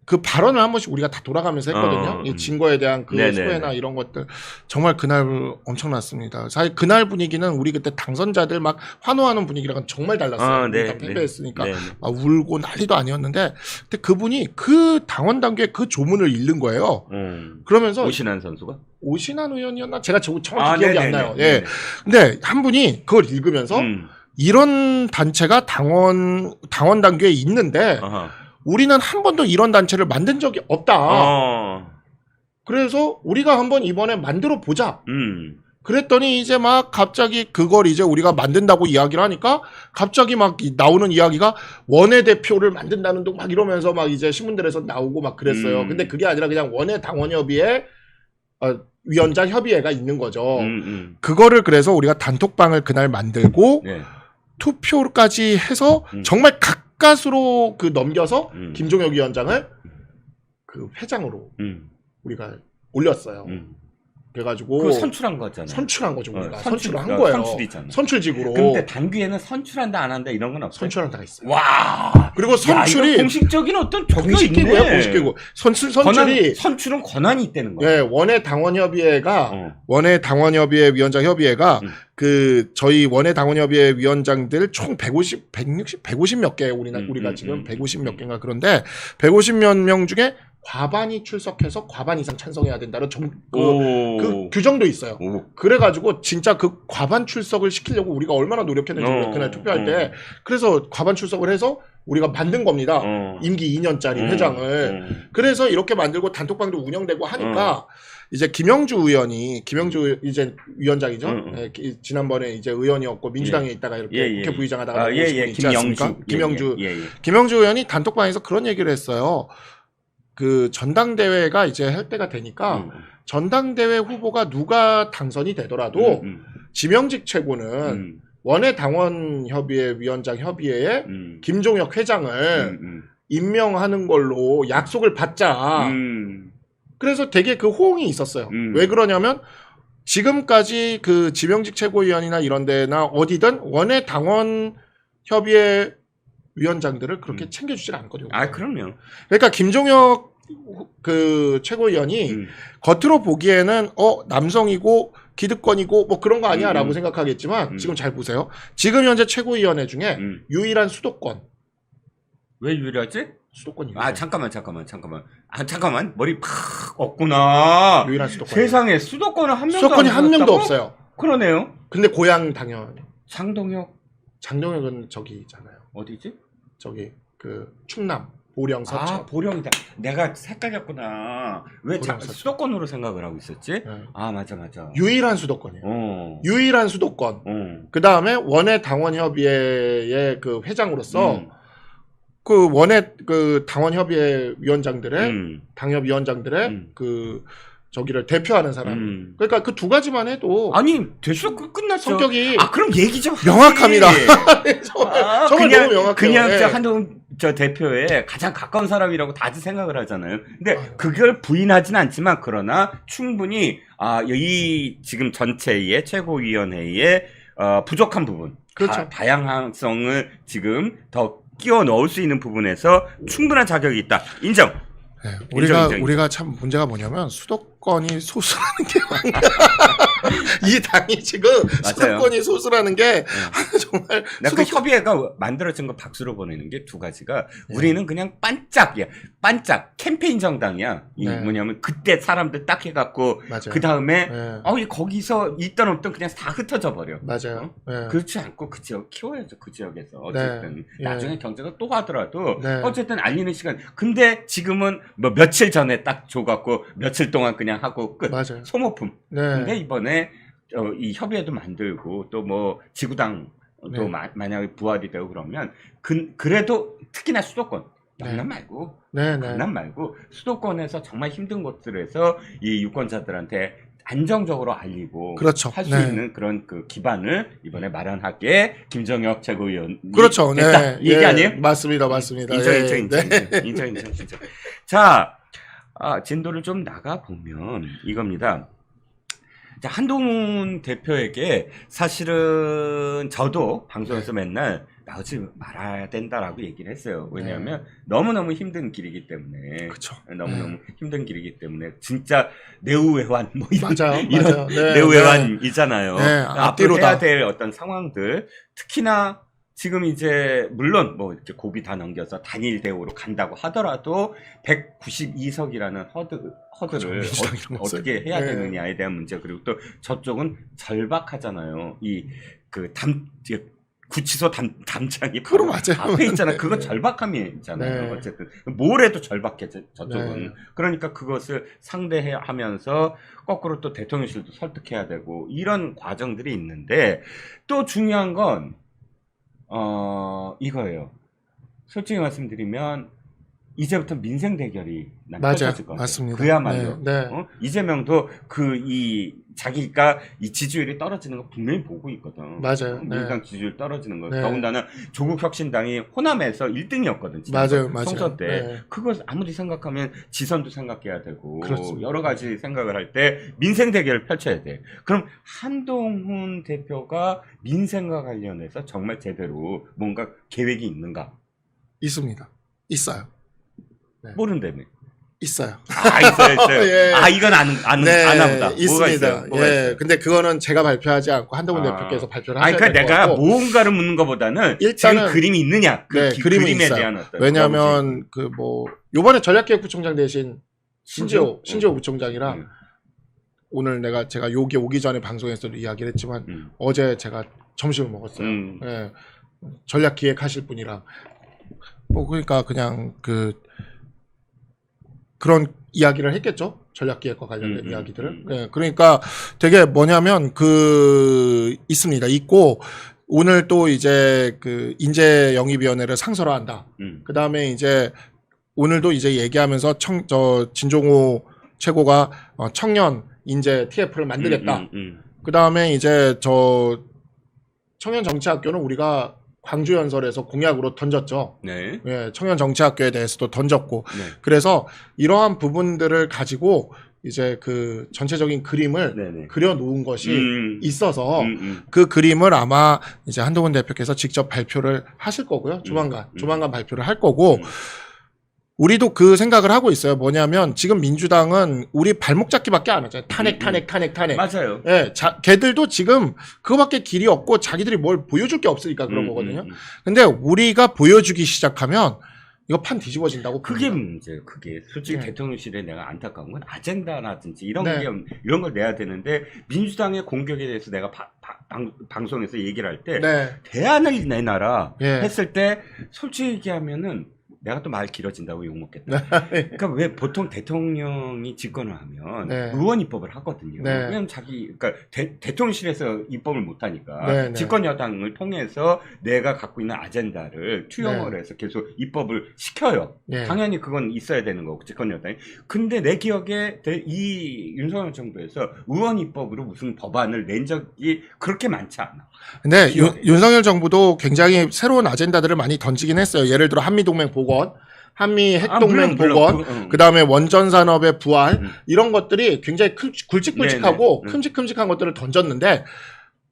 그 발언을 한 번씩 우리가 다 돌아가면서 했거든요. 이 증거에 대한 그 네네네. 소회나 이런 것들. 정말 그날 엄청났습니다. 사실 그날 분위기는 우리 그때 당선자들 막 환호하는 분위기랑은 정말 달랐어요. 우리 다 패배했으니까 막 울고 난리도 아니었는데 근데 그분이 그 당원 단계의 그 조문을 읽는 거예요. 그러면서 오신환 선수가? 오신환 의원이었나? 제가 정확히 기억이 안 나요. 네네. 예. 근데 한 분이 그걸 읽으면서 이런 단체가 당원 단계에 있는데 아하. 우리는 한 번도 이런 단체를 만든 적이 없다. 그래서 우리가 한번 이번에 만들어 보자. 그랬더니 이제 막 갑자기 그걸 이제 우리가 만든다고 이야기를 하니까 갑자기 막 나오는 이야기가 원외대표를 만든다는 둥 막 이러면서 막 이제 신문들에서 나오고 막 그랬어요. 근데 그게 아니라 그냥 원외 당원협의회 위원장 협의회가 있는 거죠. 그거를 그래서 우리가 단톡방을 그날 만들고 네. 투표까지 해서 정말 가까스로 그 넘겨서 김종혁 위원장을 그 회장으로 우리가 올렸어요. 그래가지고 그 선출한 거잖아요. 선출한 거죠 우리가. 선출, 선출을 한 거예요. 선출이잖아. 선출직으로. 근데 당규에는 선출한다 안 한다 이런 건 없어요. 선출한다가 있어요. 와. 그리고 야, 선출이 이거 공식적인 어떤 조건이 공식이고요. 있네. 공식이고 선출이 선출은 권한이 있다는 거야. 네, 원외 당원협의회가 원외 당원협의회 위원장 협의회가 그 저희 원외 당원협의회 위원장들 총 150 몇 개 우리가 지금 150 몇 개인가 그런데 150 몇 명 중에 과반이 출석해서 과반 이상 찬성해야 된다는 그 규정도 있어요. 그래가지고 진짜 그 과반 출석을 시키려고 우리가 얼마나 노력했는지 우리가 그날 투표할 때 그래서 과반 출석을 해서 우리가 만든 겁니다. 임기 2년짜리 회장을. 그래서 이렇게 만들고 단톡방도 운영되고 하니까 이제 김영주 이제 위원장이죠. 예, 지난번에 이제 의원이었고 민주당에 있다가 이렇게 국회 부의장 하다가 있지 않습니까? 김영주 의원이 단톡방에서 그런 얘기를 했어요. 그 전당대회가 이제 할 때가 되니까 전당대회 후보가 누가 당선이 되더라도 지명직 최고는 원외 당원협의회 위원장 협의회에 김종혁 회장을 임명하는 걸로 약속을 받자. 그래서 되게 그 호응이 있었어요. 왜 그러냐면 지금까지 그 지명직 최고위원이나 이런 데나 어디든 원외 당원협의회 위원장들을 그렇게 챙겨주질 않거든요. 아, 그럼요. 그러니까 김종혁 그 최고위원이 겉으로 보기에는 남성이고 기득권이고 뭐 그런 거 아니야라고 생각하겠지만 지금 잘 보세요. 지금 현재 최고위원회 중에 유일한 수도권. 왜 유일하지? 수도권 유일. 아, 잠깐만. 머리 팍 없구나. 유일한 수도권. 세상에 수도권은 한 명도 수도권이 안 한 명도 받았다고? 없어요. 그러네요. 근데 고향 당연. 장동혁은 저기 있잖아요. 어디지? 저기 그 충남 보령 서천. 아, 보령이다. 내가 헷갈렸구나. 왜 보령 서천. 수도권으로 생각을 하고 있었지? 네. 아, 맞아. 유일한 수도권이에요. 유일한 수도권. 어. 그 다음에 원외 당원협의회의 그 회장으로서 그 원외 그 당원협의회 위원장들의 당협위원장들의 그 저기를 대표하는 사람. 그러니까 그 두 가지만 해도 아니, 됐어. 끝났죠. 성격이 아, 그럼 얘기 좀 하지. 명확합니다. 정말 그냥, 너무 명확해요. 그냥 네. 저 한동훈 저 대표의 가장 가까운 사람이라고 다들 생각을 하잖아요. 근데 그걸 부인하진 않지만 그러나 충분히 이 지금 전체의 최고위원회의 부족한 부분, 그렇죠. 다양성을 지금 더 끼워 넣을 수 있는 부분에서 충분한 자격이 있다. 인정. 네, 인정. 우리가 참 문제가 뭐냐면 수도권이 소수라는 게 이 당이 지금 맞아요. 수도권이 소수라는 게 정말 그 협의회가 만들어진 거 박수로 보내는 게 두 가지가 우리는 그냥 반짝 캠페인 정당이야. 네. 뭐냐면 그때 사람들 딱 해갖고 맞아요. 그 다음에 네. 거기서 있던 없던 그냥 다 흩어져 버려. 맞아요. 네. 그렇지 않고 그 지역 키워야죠. 그 지역에서 어쨌든 네. 나중에 경제가 또 하더라도 네. 어쨌든 알리는 시간. 근데 지금은 뭐 며칠 전에 딱 줘갖고 며칠 동안 그냥 하고 끝. 맞아요. 소모품. 네. 근데 이번에 이 협의회도 만들고 또 뭐 지구당 네. 또 만약에 부활이 되고 그러면 그래도 특히나 수도권 네. 강남 말고 네, 네. 강남 말고 수도권에서 정말 힘든 곳들에서 이 유권자들한테 안정적으로 알리고 그렇죠. 할 수 네. 있는 그런 그 기반을 이번에 마련하게 김정혁 최고위원이 그렇죠. 됐다. 네. 이 얘기 아니에요? 맞습니다. 맞습니다. 인정, 예, 인정, 인정, 네. 인정, 인정, 인정. 자, 진도를 좀 나가 보면 이겁니다. 자, 한동훈 대표에게 사실은 저도 방송에서 맨날 나오지 말아야 된다라고 얘기를 했어요. 왜냐하면 너무너무 힘든 길이기 때문에. 그렇죠. 너무너무 힘든 길이기 때문에 진짜 내우외환 뭐 이런 맞아요. 이런 맞아요. 네, 내우외환이잖아요. 네, 앞으로 앞뒤로다. 해야 될 어떤 상황들 특히나 지금 이제 물론 뭐 이렇게 고비 다 넘겨서 단일 대우로 간다고 하더라도 192석이라는 허들을 민주당이랑 어떻게 해야 네. 되느냐에 대한 문제 그리고 또 저쪽은 절박하잖아요. 구치소 담장이 그럼 바로 맞아요. 앞에 있잖아. 그거 절박함이 있잖아요. 네. 어쨌든 뭘 해도 절박해 저쪽은. 네. 그러니까 그것을 상대하면서 거꾸로 또 대통령실도 설득해야 되고 이런 과정들이 있는데 또 중요한 건 이거예요. 솔직히 말씀드리면 이제부터 민생 대결이 맞아요. 펼쳐질 것 같아요. 맞습니다. 그야말로 네. 이재명도 자기가 이 지지율이 떨어지는 거 분명히 보고 있거든. 맞아요. 민주당 지지율 떨어지는 거. 네. 더군다나 조국혁신당이 호남에서 1등이었거든. 맞아요. 총선 때. 네. 그걸 아무리 생각하면 지선도 생각해야 되고 그렇습니다. 여러 가지 생각을 할 때 민생 대결을 펼쳐야 돼. 그럼 한동훈 대표가 민생과 관련해서 정말 제대로 뭔가 계획이 있는가? 있습니다. 있어요. 모른다며. 있어요. 있어요. 예. 이건 아나 보다. 뭐가 있습니다. 있어요? 뭐가 예. 있어요? 근데 그거는 제가 발표하지 않고 한동훈 대표께서 발표를 하셔야 그러니까 될 것 내가 같고. 뭔가를 묻는 것보다는 일단은- 지금 그림이 있느냐? 네, 그림이 그림에 있어요. 대한 어떤 왜냐하면 요번에 전략기획부총장 대신 신지호 부총장이랑 오늘 제가 여기 오기 전에 방송에서도 이야기를 했지만 어제 제가 점심을 먹었어요. 예. 전략기획하실 분이랑 그러니까 그냥 그런 이야기를 했겠죠. 전략기획과 관련된 이야기들을. 예. 그러니까 되게 뭐냐면 있습니다. 있고 오늘 또 이제 인재영입위원회를 상설화한다. 그 다음에 이제 오늘도 이제 얘기하면서 진종호 최고가 청년 인재 TF를 만들겠다. 그 다음에 이제 청년정치학교는 우리가 광주연설에서 공약으로 던졌죠. 네. 예, 청년정치학교에 대해서도 던졌고. 네. 그래서 이러한 부분들을 가지고 이제 전체적인 그림을 네네. 그려놓은 것이 있어서 그 그림을 아마 이제 한동훈 대표께서 직접 발표를 하실 거고요. 조만간 발표를 할 거고. 우리도 그 생각을 하고 있어요. 뭐냐면 지금 민주당은 우리 발목 잡기밖에 안 하잖아요. 탄핵. 맞아요. 예, 걔들도 지금 그거밖에 길이 없고 자기들이 뭘 보여줄 게 없으니까 그런 거거든요. 근데 우리가 보여주기 시작하면 이거 판 뒤집어진다고. 그게 봅니다. 문제예요. 그게 솔직히 네. 대통령실에 내가 안타까운 건 아젠다라든지 이런 네. 이런 걸 내야 되는데 민주당의 공격에 대해서 내가 방송에서 얘기를 할 때 네. 대안을 내놔라 예. 했을 때 솔직히 얘기하면은 내가 또 말 길어진다고 욕먹겠다. 그러니까 왜 보통 대통령이 집권을 하면 네. 의원 입법을 하거든요. 네. 왜냐면 그러니까 대통령실에서 입법을 못하니까 네, 네. 집권 여당을 통해서 내가 갖고 있는 아젠다를 투영을 해서 계속 입법을 시켜요. 네. 당연히 그건 있어야 되는 거고 집권 여당이. 근데 내 기억에 이 윤석열 정부에서 의원 입법으로 무슨 법안을 낸 적이 그렇게 많지 않아. 근데 윤석열 정부도 굉장히 새로운 아젠다들을 많이 던지긴 했어요. 예를 들어 한미동맹 복원, 한미 핵동맹 복원, 그 다음에 원전산업의 부활, 이런 것들이 굉장히 굵직굵직하고 네네. 큼직큼직한 것들을 던졌는데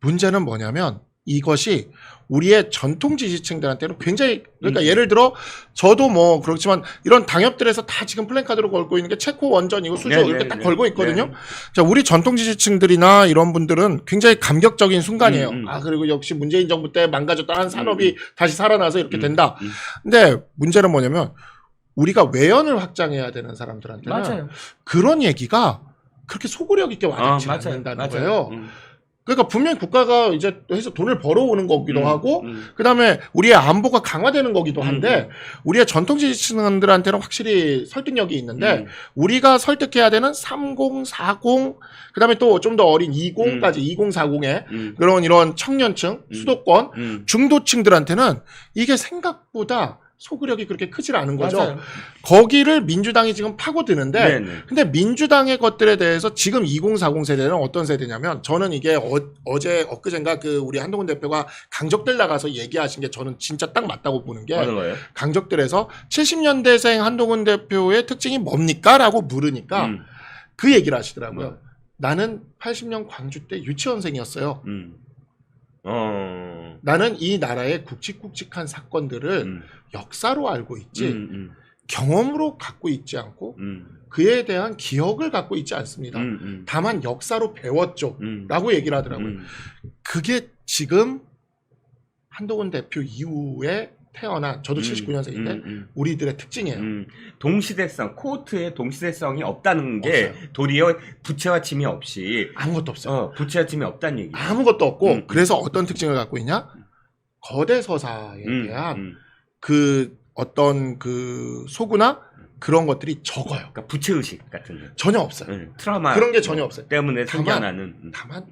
문제는 뭐냐면 이것이 우리의 전통 지지층들한테는 굉장히 그러니까 예를 들어 저도 뭐 그렇지만 이런 당협들에서 다 지금 플랜카드로 걸고 있는 게 체코 원전이고 수조 이렇게 딱 걸고 있거든요. 자, 우리 전통 지지층들이나 이런 분들은 굉장히 감격적인 순간이에요. 그리고 역시 문재인 정부 때 망가졌던 한 산업이 다시 살아나서 이렇게 된다. 근데 문제는 뭐냐면 우리가 외연을 확장해야 되는 사람들한테는 맞아요. 그런 얘기가 그렇게 소구력 있게 와닿지 않는다는 거예요. 그러니까 분명히 국가가 이제 해서 돈을 벌어오는 거기도 하고, 그다음에 우리의 안보가 강화되는 거기도 한데, 우리의 전통 지지층들한테는 확실히 설득력이 있는데, 우리가 설득해야 되는 30, 40, 그다음에 또 좀 더 어린 20까지 2040의 그런 이런 청년층, 수도권, 중도층들한테는 이게 생각보다 소구력이 그렇게 크질 않은 거죠. 맞아요. 거기를 민주당이 지금 파고드는데, 네네. 근데 민주당의 것들에 대해서 지금 2040 세대는 어떤 세대냐면, 저는 이게 어제 엊그젠가 그 우리 한동훈 대표가 강적들 나가서 얘기하신 게 저는 진짜 딱 맞다고 보는 게, 어느 거예요? 강적들에서 70년대생 한동훈 대표의 특징이 뭡니까? 라고 물으니까 그 얘기를 하시더라고요. 나는 80년 광주 때 유치원생이었어요. 나는 이 나라의 굵직굵직한 사건들을 역사로 알고 있지 경험으로 갖고 있지 않고 그에 대한 기억을 갖고 있지 않습니다. 다만 역사로 배웠죠. 라고 얘기를 하더라고요. 그게 지금 한동훈 대표 이후에 태어난, 저도 79년생인데 우리들의 특징이에요. 동시대성, 코호트의 동시대성이 없다는 게 없어요. 도리어 부채와 침이 없이 아무것도 없어요. 부채와 침이 없다는 얘기예요. 아무것도 없고 그래서 어떤 특징을 갖고 있냐? 거대 서사에 대한 그 어떤 그 소구나 그런 것들이 적어요. 그러니까 부채의식 같은 게 전혀 없어요. 트라우마 그런 게 전혀 없어요. 때문에 다만, 생겨나는 다만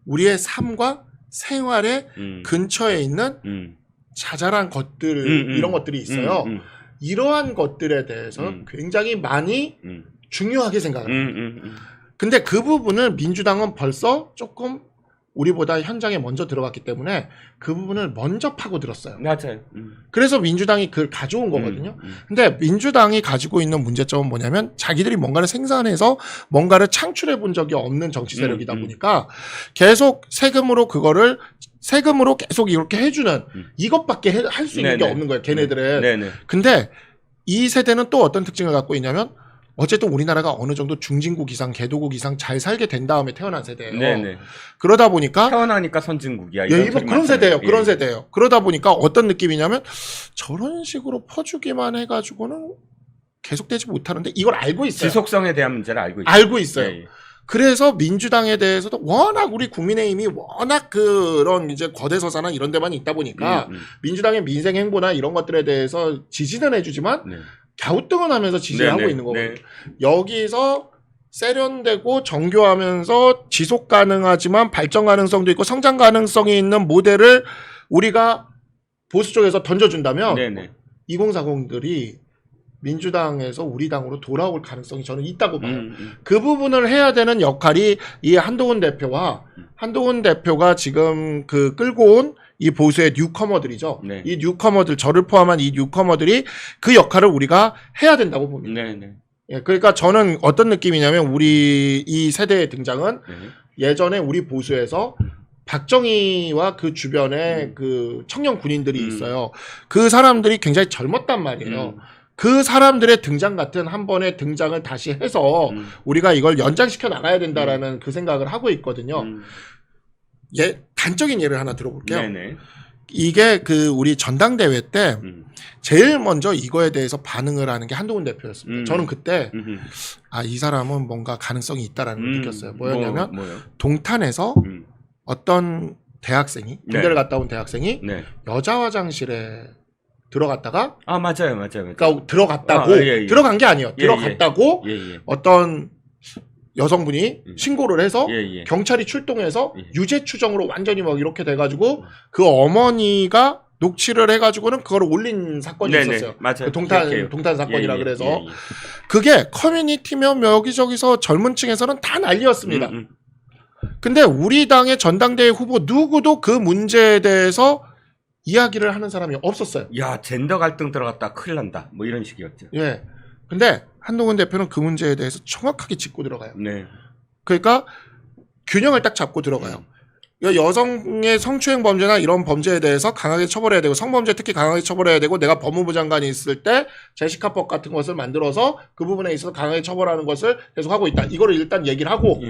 우리의 삶과 생활의 근처에 있는 자잘한 것들 이런 것들이 있어요. 이러한 것들에 대해서 굉장히 많이 중요하게 생각합니다. 근데 그 부분을 민주당은 벌써 조금 우리보다 현장에 먼저 들어갔기 때문에 그 부분을 먼저 파고들었어요. 맞아요. 그래서 민주당이 그걸 가져온 거거든요. 근데 민주당이 가지고 있는 문제점은 뭐냐면 자기들이 뭔가를 생산해서 뭔가를 창출해 본 적이 없는 정치 세력이다 보니까 계속 세금으로 계속 이렇게 해주는 이것밖에 할 수 있는 게 네네. 없는 거예요. 걔네들은. 네네. 근데 이 세대는 또 어떤 특징을 갖고 있냐면 어쨌든 우리나라가 어느 정도 중진국 이상, 개도국 이상 잘 살게 된 다음에 태어난 세대예요. 네네. 그러다 보니까 태어나니까 선진국이야. 예, 이런 이거 소리 그런 많잖아요. 세대예요. 그런 예. 세대예요. 그러다 보니까 어떤 느낌이냐면 저런 식으로 퍼주기만 해가지고는 계속되지 못하는데 이걸 알고 있어요. 지속성에 대한 문제를 알고 있어요. 알고 있어요. 예, 예. 그래서 민주당에 대해서도 워낙 우리 국민의힘이 워낙 그런 이제 거대 서사나 이런 데만 있다 보니까 민주당의 민생 행보나 이런 것들에 대해서 지지는 해주지만 네. 갸우뚱은 하면서 지지를 네, 하고 네, 있는 거거든요. 네. 여기서 세련되고 정교하면서 지속 가능하지만 발전 가능성도 있고 성장 가능성이 있는 모델을 우리가 보수 쪽에서 던져준다면 네네. 2040들이 민주당에서 우리 당으로 돌아올 가능성이 저는 있다고 봐요. 그 부분을 해야 되는 역할이 이 한동훈 대표가 지금 그 끌고 온 이 보수의 뉴커머들이죠. 네. 이 뉴커머들, 저를 포함한 이 뉴커머들이 그 역할을 우리가 해야 된다고 봅니다. 네네. 예, 그러니까 저는 어떤 느낌이냐면 우리 이 세대의 등장은 네. 예전에 우리 보수에서 박정희와 그 주변에 그 청년 군인들이 있어요. 그 사람들이 굉장히 젊었단 말이에요. 그 사람들의 등장 같은 한 번의 등장을 다시 해서 우리가 이걸 연장시켜 나가야 된다라는 그 생각을 하고 있거든요. 단적인 예를 하나 들어볼게요. 네네. 이게 그 우리 전당대회 때 제일 먼저 이거에 대해서 반응을 하는 게 한동훈 대표였습니다. 저는 그때 이 사람은 뭔가 가능성이 있다라는 걸 느꼈어요. 뭐였냐면 뭐요? 동탄에서 어떤 대학생이 군대를 갔다 온 대학생이 네. 여자 화장실에 들어갔다가 맞아요. 그러니까 들어갔다고 예. 들어간 게 아니에요. 예, 들어갔다고 예. 어떤 여성분이 신고를 해서 예. 경찰이 출동해서 예. 유죄 추정으로 완전히 막 이렇게 돼가지고 그 어머니가 녹취를 해가지고는 그걸 올린 사건이 네네. 있었어요. 맞아요. 그 동탄 기억해요. 사건이라 예. 그래서 예. 그게 커뮤니티면 여기저기서 젊은 층에서는 다 난리였습니다. 근데 우리 당의 전당대회 후보 누구도 그 문제에 대해서 이야기를 하는 사람이 없었어요. 야, 젠더 갈등 들어갔다 큰일 난다. 뭐 이런 식이었죠. 예. 근데 한동훈 대표는 그 문제에 대해서 정확하게 짚고 들어가요. 네. 그러니까 균형을 딱 잡고 들어가요. 여성의 성추행 범죄나 이런 범죄에 대해서 강하게 처벌해야 되고 성범죄 특히 강하게 처벌해야 되고 내가 법무부 장관이 있을 때 제시카법 같은 것을 만들어서 그 부분에 있어서 강하게 처벌하는 것을 계속 하고 있다. 이거를 일단 얘기를 하고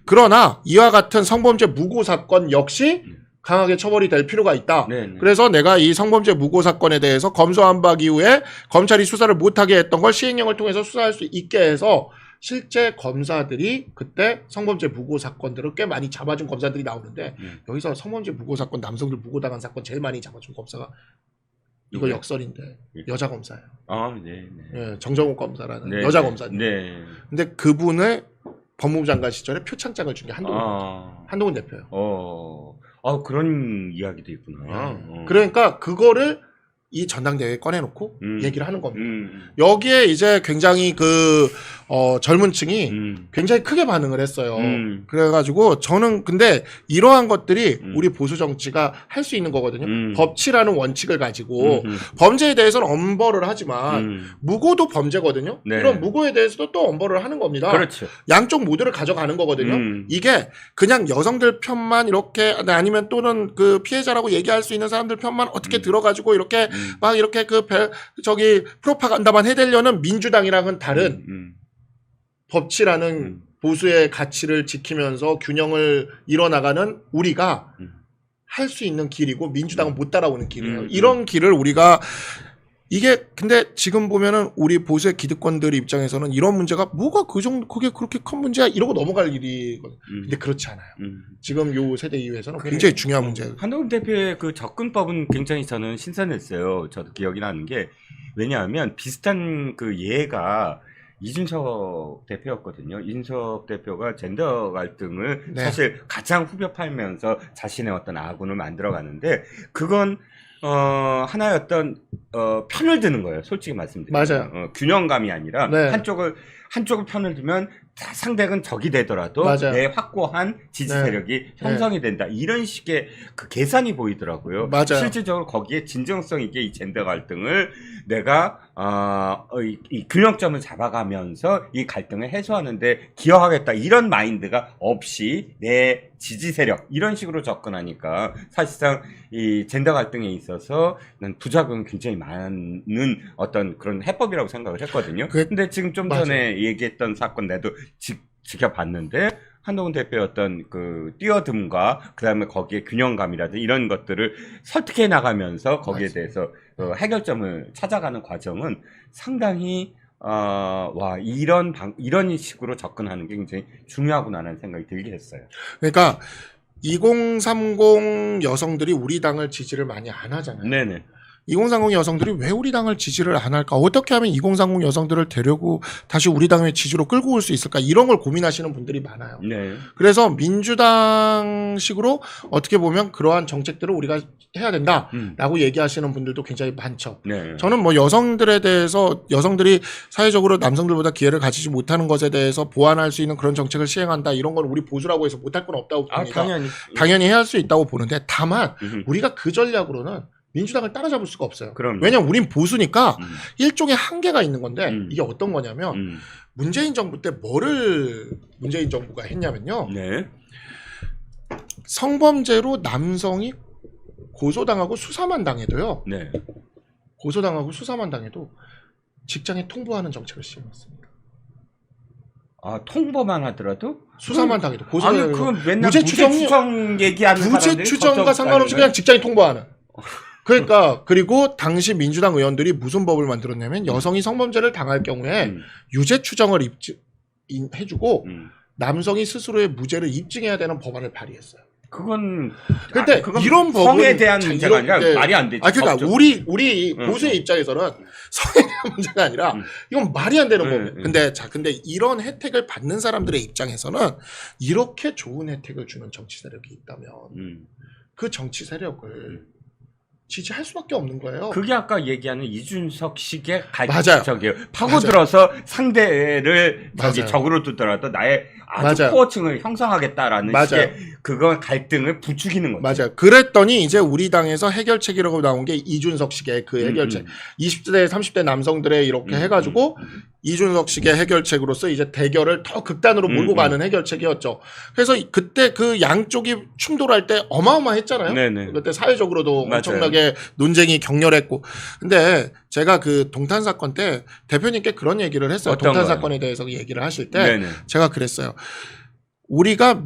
그러나 이와 같은 성범죄 무고 사건 역시 강하게 처벌이 될 필요가 있다. 네네. 그래서 내가 이 성범죄 무고 사건에 대해서 검수완박 이후에 검찰이 수사를 못하게 했던 걸 시행령을 통해서 수사할 수 있게 해서 실제 검사들이 그때 성범죄 무고 사건들을 꽤 많이 잡아준 검사들이 나오는데 여기서 성범죄 무고 사건 남성들 무고당한 사건 제일 많이 잡아준 검사가 이거 누구요? 역설인데 여자 검사예요. 아, 네, 네. 예, 정정욱 검사라는 네, 여자 네. 검사님. 네. 근데 그분을 법무부 장관 시절에 표창장을 준 게 한동훈 아, 한동훈 대표예요. 그런 이야기도 있구나. 그러니까 그거를 이 전당대회에 꺼내놓고 얘기를 하는 겁니다. 음. 여기에 이제 굉장히 젊은 층이 음. 굉장히 크게 반응을 했어요. 음. 그래가지고 저는 근데 이러한 것들이 우리 보수 정치가 할 수 있는 거거든요. 법치라는 원칙을 가지고 범죄에 대해서는 엄벌을 하지만 무고도 범죄거든요. 네. 이런 무고에 대해서도 또 엄벌을 하는 겁니다. 그렇죠. 양쪽 모두를 가져가는 거거든요. 이게 그냥 여성들 편만 이렇게 아니면 또는 그 피해자라고 얘기할 수 있는 사람들 편만 어떻게 들어가지고 이렇게 막 이렇게 프로파간다만 해대려는 민주당이랑은 다른 법치라는 보수의 가치를 지키면서 균형을 이뤄나가는 우리가 할 수 있는 길이고 민주당은 못 따라오는 길이에요. 이런 길을 우리가 이게 근데 지금 보면은 우리 보수의 기득권들 입장에서는 이런 문제가 뭐가 그 정도 그게 그렇게 큰 문제야 이러고 넘어갈 일이거든요. 근데 그렇지 않아요. 지금 요 세대 이후에서는 굉장히 중요한 문제예요. 한동훈 대표의 그 접근법은 굉장히 저는 신선했어요. 저도 기억이 나는 게 왜냐하면 비슷한 그 예가 이준석 대표였거든요. 이준석 대표가 젠더 갈등을 네. 사실 가장 후벼 팔면서 자신의 어떤 아군을 만들어가는데 그건 하나의 어떤 편을 드는 거예요. 솔직히 말씀드리면 맞아요. 균형감이 아니라 네. 한쪽을 편을 들면 상대는 적이 되더라도 맞아요. 내 확고한 지지 네. 세력이 형성이 된다. 이런 식의 그 계산이 보이더라고요. 맞아요. 실질적으로 거기에 진정성 있게 이 젠더 갈등을 내가 이 균형점을 잡아가면서 이 갈등을 해소하는데 기여하겠다. 이런 마인드가 없이 내 지지 세력 이런 식으로 접근하니까 사실상 이 젠더 갈등에 있어서 난 부작용이 굉장히 많은 어떤 그런 해법이라고 생각을 했거든요. 근데 지금 좀 맞아요. 전에 얘기했던 사건 내도 지켜봤는데 한동훈 대표의 어떤 그 뛰어듦과 그다음에 거기에 균형감이라든지 이런 것들을 설득해 나가면서 거기에 맞아요. 대해서 해결점을 찾아가는 과정은 상당히 이런 식으로 접근하는 게 굉장히 중요하구나라는 생각이 들게 했어요. 그러니까 2030 여성들이 우리 당을 지지를 많이 안 하잖아요. 네네. 2030 여성들이 왜 우리 당을 지지를 안 할까? 어떻게 하면 2030 여성들을 데려고 다시 우리 당의 지지로 끌고 올 수 있을까? 이런 걸 고민하시는 분들이 많아요. 네. 그래서 민주당식으로 어떻게 보면 그러한 정책들을 우리가 해야 된다라고 얘기하시는 분들도 굉장히 많죠. 네. 저는 뭐 여성들에 대해서 여성들이 사회적으로 남성들보다 기회를 가지지 못하는 것에 대해서 보완할 수 있는 그런 정책을 시행한다. 이런 건 우리 보수라고 해서 못할 건 없다고 봅니다. 당연히 해야 할 수 있다고 보는데 다만 우리가 그 전략으로는 민주당을 따라잡을 수가 없어요. 그럼요. 왜냐면 우린 보수니까 일종의 한계가 있는 건데 이게 어떤 거냐면 문재인 정부 때 뭐를 문재인 정부가 했냐면요. 네. 성범죄로 남성이 고소당하고 수사만 당해도요. 네. 고소당하고 수사만 당해도 직장에 통보하는 정책을 시행했습니다. 통보만 하더라도 수사만 당해도 아니 고소당해도 그건 맨날 무죄 추정 얘기하는 무죄 사람들이 추정과 상관없이 그냥 직장에 통보하는. 그러니까 그리고 당시 민주당 의원들이 무슨 법을 만들었냐면 여성이 성범죄를 당할 경우에 유죄 추정을 해주고 남성이 스스로의 무죄를 입증해야 되는 법안을 발의했어요. 그건 근데 그건 이런 법은 성에 대한 문제가 아니라 말이 안 되지. 그러니까 법적. 우리 보수의 입장에서는 성에 대한 문제가 아니라 이건 말이 안 되는 법이에요. 근데 이런 혜택을 받는 사람들의 입장에서는 이렇게 좋은 혜택을 주는 정치 세력이 있다면 그 정치 세력을 지지할 수밖에 없는 거예요. 그게 아까 얘기하는 이준석식의 맞아요. 저기요. 파고들어서 상대를 맞아요. 적으로 두더라도 나의 아주 맞아요. 코어층을 형성하겠다라는 맞아요. 식의 그거 갈등을 부추기는 거죠. 맞아요. 그랬더니 이제 우리 당에서 해결책이라고 나온 게 이준석식의 그 해결책. 20대, 30대 남성들의 이렇게 해가지고 이준석식의 해결책으로서 이제 대결을 더 극단으로 몰고 가는 해결책이었죠. 그래서 그때 그 양쪽이 충돌할 때 어마어마했잖아요. 네네. 그때 사회적으로도 맞아요. 엄청나게 논쟁이 격렬했고. 근데 제가 그 동탄 사건 때 대표님께 그런 얘기를 했어요. 어떤 동탄 거요? 사건에 대해서 얘기를 하실 때 네네. 제가 그랬어요. 우리가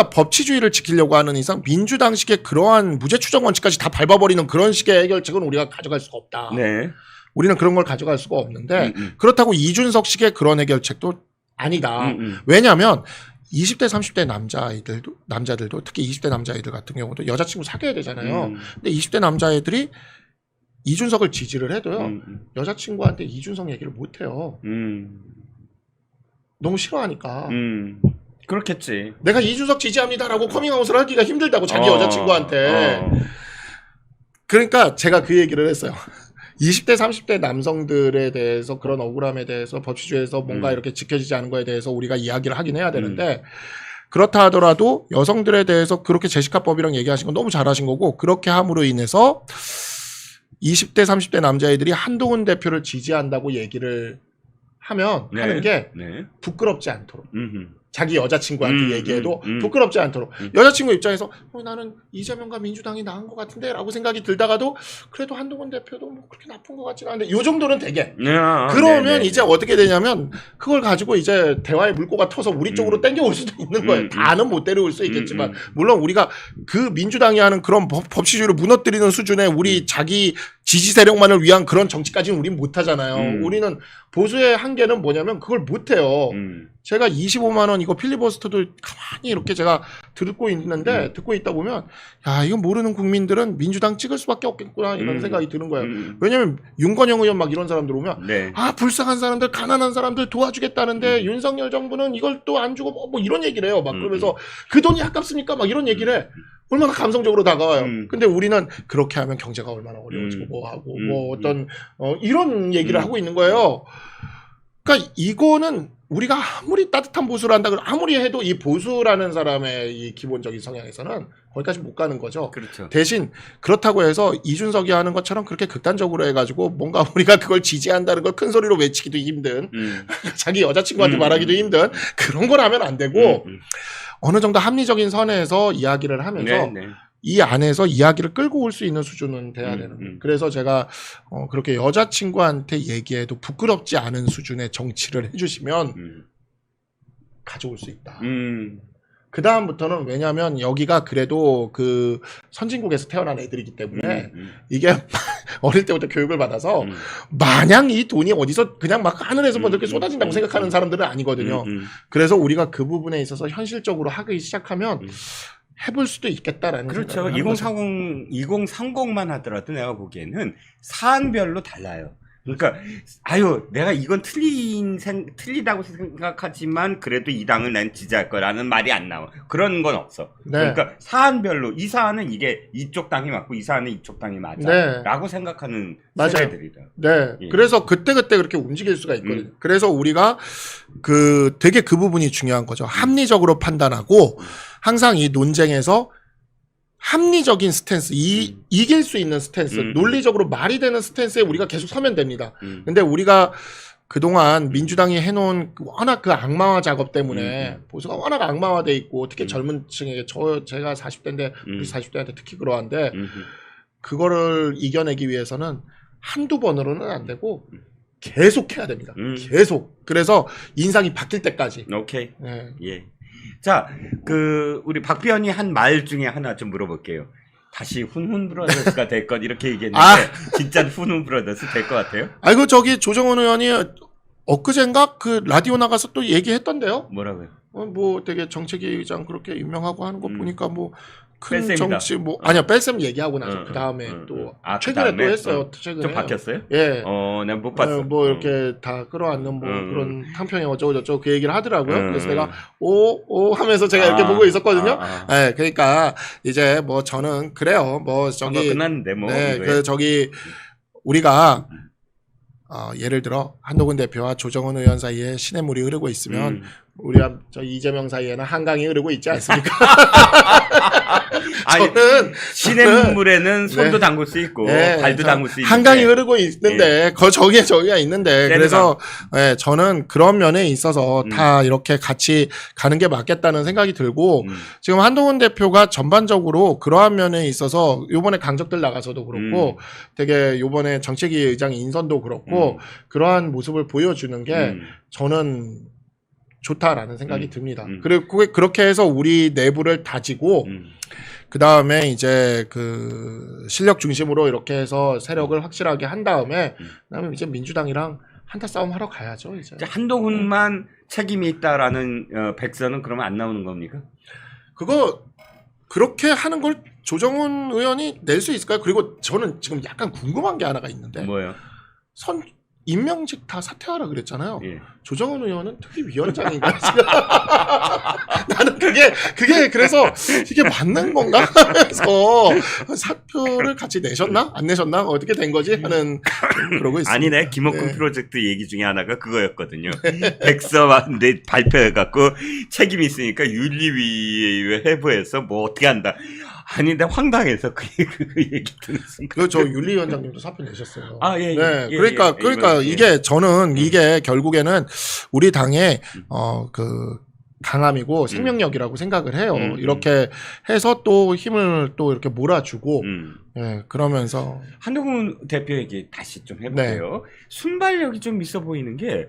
법치주의를 지키려고 하는 이상 민주당식의 그러한 무죄 추정 원칙까지 다 밟아버리는 그런 식의 해결책은 우리가 가져갈 수가 없다. 네. 우리는 그런 걸 가져갈 수가 없는데 그렇다고 이준석식의 그런 해결책도 아니다. 왜냐하면 20대 30대 남자들도 특히 20대 남자애들 같은 경우도 여자친구 사귀어야 되잖아요. 근데 20대 남자애들이 이준석을 지지를 해도요. 여자친구한테 이준석 얘기를 못 해요. 너무 싫어하니까. 그렇겠지. 내가 이준석 지지합니다라고 커밍아웃을 하기가 힘들다고 자기 여자친구한테. 그러니까 제가 그 얘기를 했어요. 20대 30대 남성들에 대해서 그런 억울함에 대해서 법치주의에서 뭔가 이렇게 지켜지지 않은 거에 대해서 우리가 이야기를 하긴 해야 되는데 그렇다 하더라도 여성들에 대해서 그렇게 제시카법이랑 얘기하신 건 너무 잘하신 거고 그렇게 함으로 인해서 20대 30대 남자애들이 한동훈 대표를 지지한다고 얘기를 하면 하는 게 부끄럽지 않도록 자기 여자친구한테 얘기해도 부끄럽지 않도록 여자친구 입장에서 나는 이재명과 민주당이 나은 것 같은데 라고 생각이 들다가도 그래도 한동훈 대표도 뭐 그렇게 나쁜 것 같지는 않은데 요 정도는 되게 그러면 이제 어떻게 되냐면 그걸 가지고 이제 대화의 물꼬가 터서 우리 쪽으로 땡겨올 수도 있는 거예요. 다는 못 데려올 수 있겠지만 물론 우리가 그 민주당이 하는 그런 법치주의를 무너뜨리는 수준의 우리 자기 지지 세력만을 위한 그런 정치까지는 우린 못하잖아요. 우리는 보수의 한계는 뭐냐면 그걸 못해요. 제가 25만 원 이거 필리버스터도 가만히 이렇게 제가 듣고 있는데 듣고 있다 보면 야 이거 모르는 국민들은 민주당 찍을 수밖에 없겠구나 이런 생각이 드는 거예요. 왜냐면 윤건영 의원 막 이런 사람들 오면 불쌍한 사람들 가난한 사람들 도와주겠다는데 윤석열 정부는 이걸 또 안 주고 뭐 이런 얘기를 해요. 막 그러면서 그 돈이 아깝습니까? 막 이런 얘기를 해. 얼마나 감성적으로 다가와요. 근데 우리는 그렇게 하면 경제가 얼마나 어려워지고 뭐 하고 뭐 어떤 이런 얘기를 하고 있는 거예요. 그러니까 이거는 우리가 아무리 따뜻한 보수를 한다 그러면 아무리 해도 이 보수라는 사람의 이 기본적인 성향에서는 거기까지 못 가는 거죠. 그렇죠. 대신 그렇다고 해서 이준석이 하는 것처럼 그렇게 극단적으로 해가지고 뭔가 우리가 그걸 지지한다는 걸 큰 소리로 외치기도 힘든 자기 여자친구한테 말하기도 힘든 그런 걸 하면 안 되고 어느 정도 합리적인 선에서 이야기를 하면서 이 안에서 이야기를 끌고 올 수 있는 수준은 돼야 되는 거예요. 그래서 제가 그렇게 여자친구한테 얘기해도 부끄럽지 않은 수준의 정치를 해주시면 가져올 수 있다. 그 다음부터는 왜냐하면 여기가 그래도 그 선진국에서 태어난 애들이기 때문에 이게 어릴 때부터 교육을 받아서 마냥 이 돈이 어디서 그냥 막 하늘에서 뭐 이렇게 쏟아진다고 생각하는 사람들은 아니거든요. 그래서 우리가 그 부분에 있어서 현실적으로 하기 시작하면 해볼 수도 있겠다라는 그렇죠. 2030만 하더라도 내가 보기에는 사안별로 달라요. 그러니까 내가 이건 틀리다고 생각하지만 그래도 이 당을 난 지지할 거라는 말이 안 나와. 그런 건 없어. 그러니까 사안별로 이 사안은 이게 이쪽 당이 맞고 이 사안은 이쪽 당이 맞아라고 생각하는 세대들이다. 예. 그래서 그때그때 그렇게 움직일 수가 있거든요. 그래서 우리가 되게 그 부분이 중요한 거죠. 합리적으로 판단하고 항상 이 논쟁에서 합리적인 스탠스, 이길 수 있는 스탠스, 논리적으로 말이 되는 스탠스에 우리가 계속 서면 됩니다. 근데 우리가 그동안 민주당이 해놓은 워낙 그 악마화 작업 때문에 보수가 워낙 악마화돼 있고 특히 젊은 층에게 제가 40대인데 우리 40대한테 특히 그러한데 그거를 이겨내기 위해서는 한두 번으로는 안 되고 계속 해야 됩니다. 계속. 그래서 인상이 바뀔 때까지. 오케이. 예. 자, 우리 박변이 한 말 중에 하나 좀 물어볼게요. 다시 훈훈 브라더스가 될 것 이렇게 얘기했는데 진짜 훈훈 브라더스 될 것 같아요? 아이고 저기 조정원 의원이 엊그젠가 그 라디오 나가서 또 얘기했던데요. 뭐라고요? 뭐 되게 정책위 의장 그렇게 임명하고 하는 거 보니까 뭐 큰 뺄셈이다. 정치 아니야 뺄셈 얘기하고 나서 그 다음에 또 최근에 그다음에? 또 했어요. 최근에 좀 바뀌었어요? 예. 내가 못 봤어. 뭐 이렇게 다 끌어안는 뭐 그런 탕평에 어쩌고 저쩌고 그 얘기를 하더라고요. 그래서 내가 오 하면서 제가 이렇게 보고 있었거든요. 예, 그러니까 이제 뭐 저는 그래요. 뭐 저기 끝났는데 뭐. 저기 우리가 예를 들어 한동훈 대표와 조정원 의원 사이에 시냇물이 흐르고 있으면 우리와 저 이재명 사이에는 한강이 흐르고 있지 않습니까? 저는 시냇물에는 손도 담글 수 있고 발도 담글 수 있는데 한강이 흐르고 있는데 저기가 있는데 그래서 저는 그런 면에 있어서 다 이렇게 같이 가는 게 맞겠다는 생각이 들고 지금 한동훈 대표가 전반적으로 그러한 면에 있어서 요번에 강적들 나가서도 그렇고 되게 요번에 정책위 의장 인선도 그렇고 그러한 모습을 보여주는 게 저는 좋다라는 생각이 듭니다. 그리고 그렇게 해서 우리 내부를 다지고 그 다음에 이제 그 실력 중심으로 이렇게 해서 세력을 확실하게 한 다음에 그다음에 이제 민주당이랑 한타 싸움 하러 가야죠. 이제 한동훈만 책임이 있다라는 백서는 그러면 안 나오는 겁니까? 그거 그렇게 하는 걸 조정훈 의원이 낼 수 있을까요? 그리고 저는 지금 약간 궁금한 게 하나가 있는데 뭐요? 임명직 다 사퇴하라 그랬잖아요. 예. 조정훈 의원은 특위위원장인가? 나는 그게 그래서 이게 맞는 건가 하면서 사표를 같이 내셨나? 안 내셨나? 어떻게 된 거지? 하는 그러고 있습니다. 아니네. 김옥근 네. 프로젝트 얘기 중에 하나가 그거였거든요. 백서만 발표해갖고 책임이 있으니까 윤리위에 회부해서 뭐 어떻게 한다. 아닌데 황당해서 그 얘기 듣는 순간. 저 윤리위원장님도 사표 내셨어요. 아, 예, 예. 네, 예, 그러니까 예. 이게 저는 이게 결국에는 우리 당의 그 강함이고 생명력이라고 생각을 해요. 이렇게 해서 또 힘을 또 이렇게 몰아주고, 예, 그러면서 한동훈 대표 얘기 다시 좀 해볼게요. 순발력이 좀 있어 보이는 게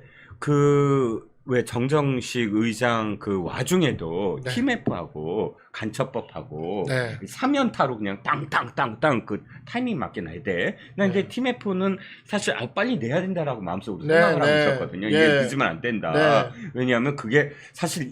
왜 정정식 의장 그 와중에도 네. TMF하고 간첩법하고 네. 3연타로 그냥 땅땅땅땅 그 타이밍 맞게 나야 돼. 근데 TMF는 사실 빨리 내야 된다라고 마음속으로 네, 생각을 하고 네. 있었거든요. 예. 이게 늦으면 안 된다. 네. 왜냐하면 그게 사실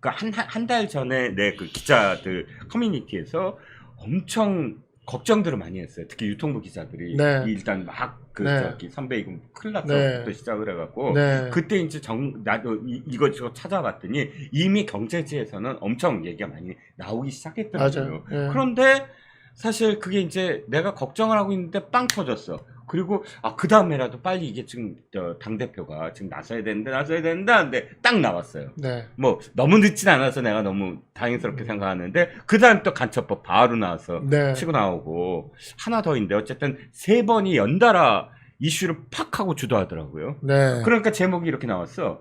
한 달 전에 내 그 기자들 커뮤니티에서 엄청 걱정들을 많이 했어요. 특히 유통부 기자들이 네. 일단 막 네. 선배이금 큰일 났어 네. 부터 시작을 해갖고 네. 그때 이제 나도 이것저것 찾아봤더니 이미 경제지에서는 엄청 얘기가 많이 나오기 시작했더라고요. 맞아요. 예. 그런데 사실 그게 이제 내가 걱정을 하고 있는데 빵 터졌어. 그리고 그 다음에라도 빨리 이게 지금 당 대표가 지금 나서야 되는데 하는데 딱 나왔어요. 네. 뭐 너무 늦진 않아서 내가 너무 다행스럽게 생각하는데 그 다음 또 간첩법 바로 나와서 네. 치고 나오고 하나 더인데 어쨌든 3번이 연달아 이슈를 팍 하고 주도하더라고요. 네. 그러니까 제목이 이렇게 나왔어.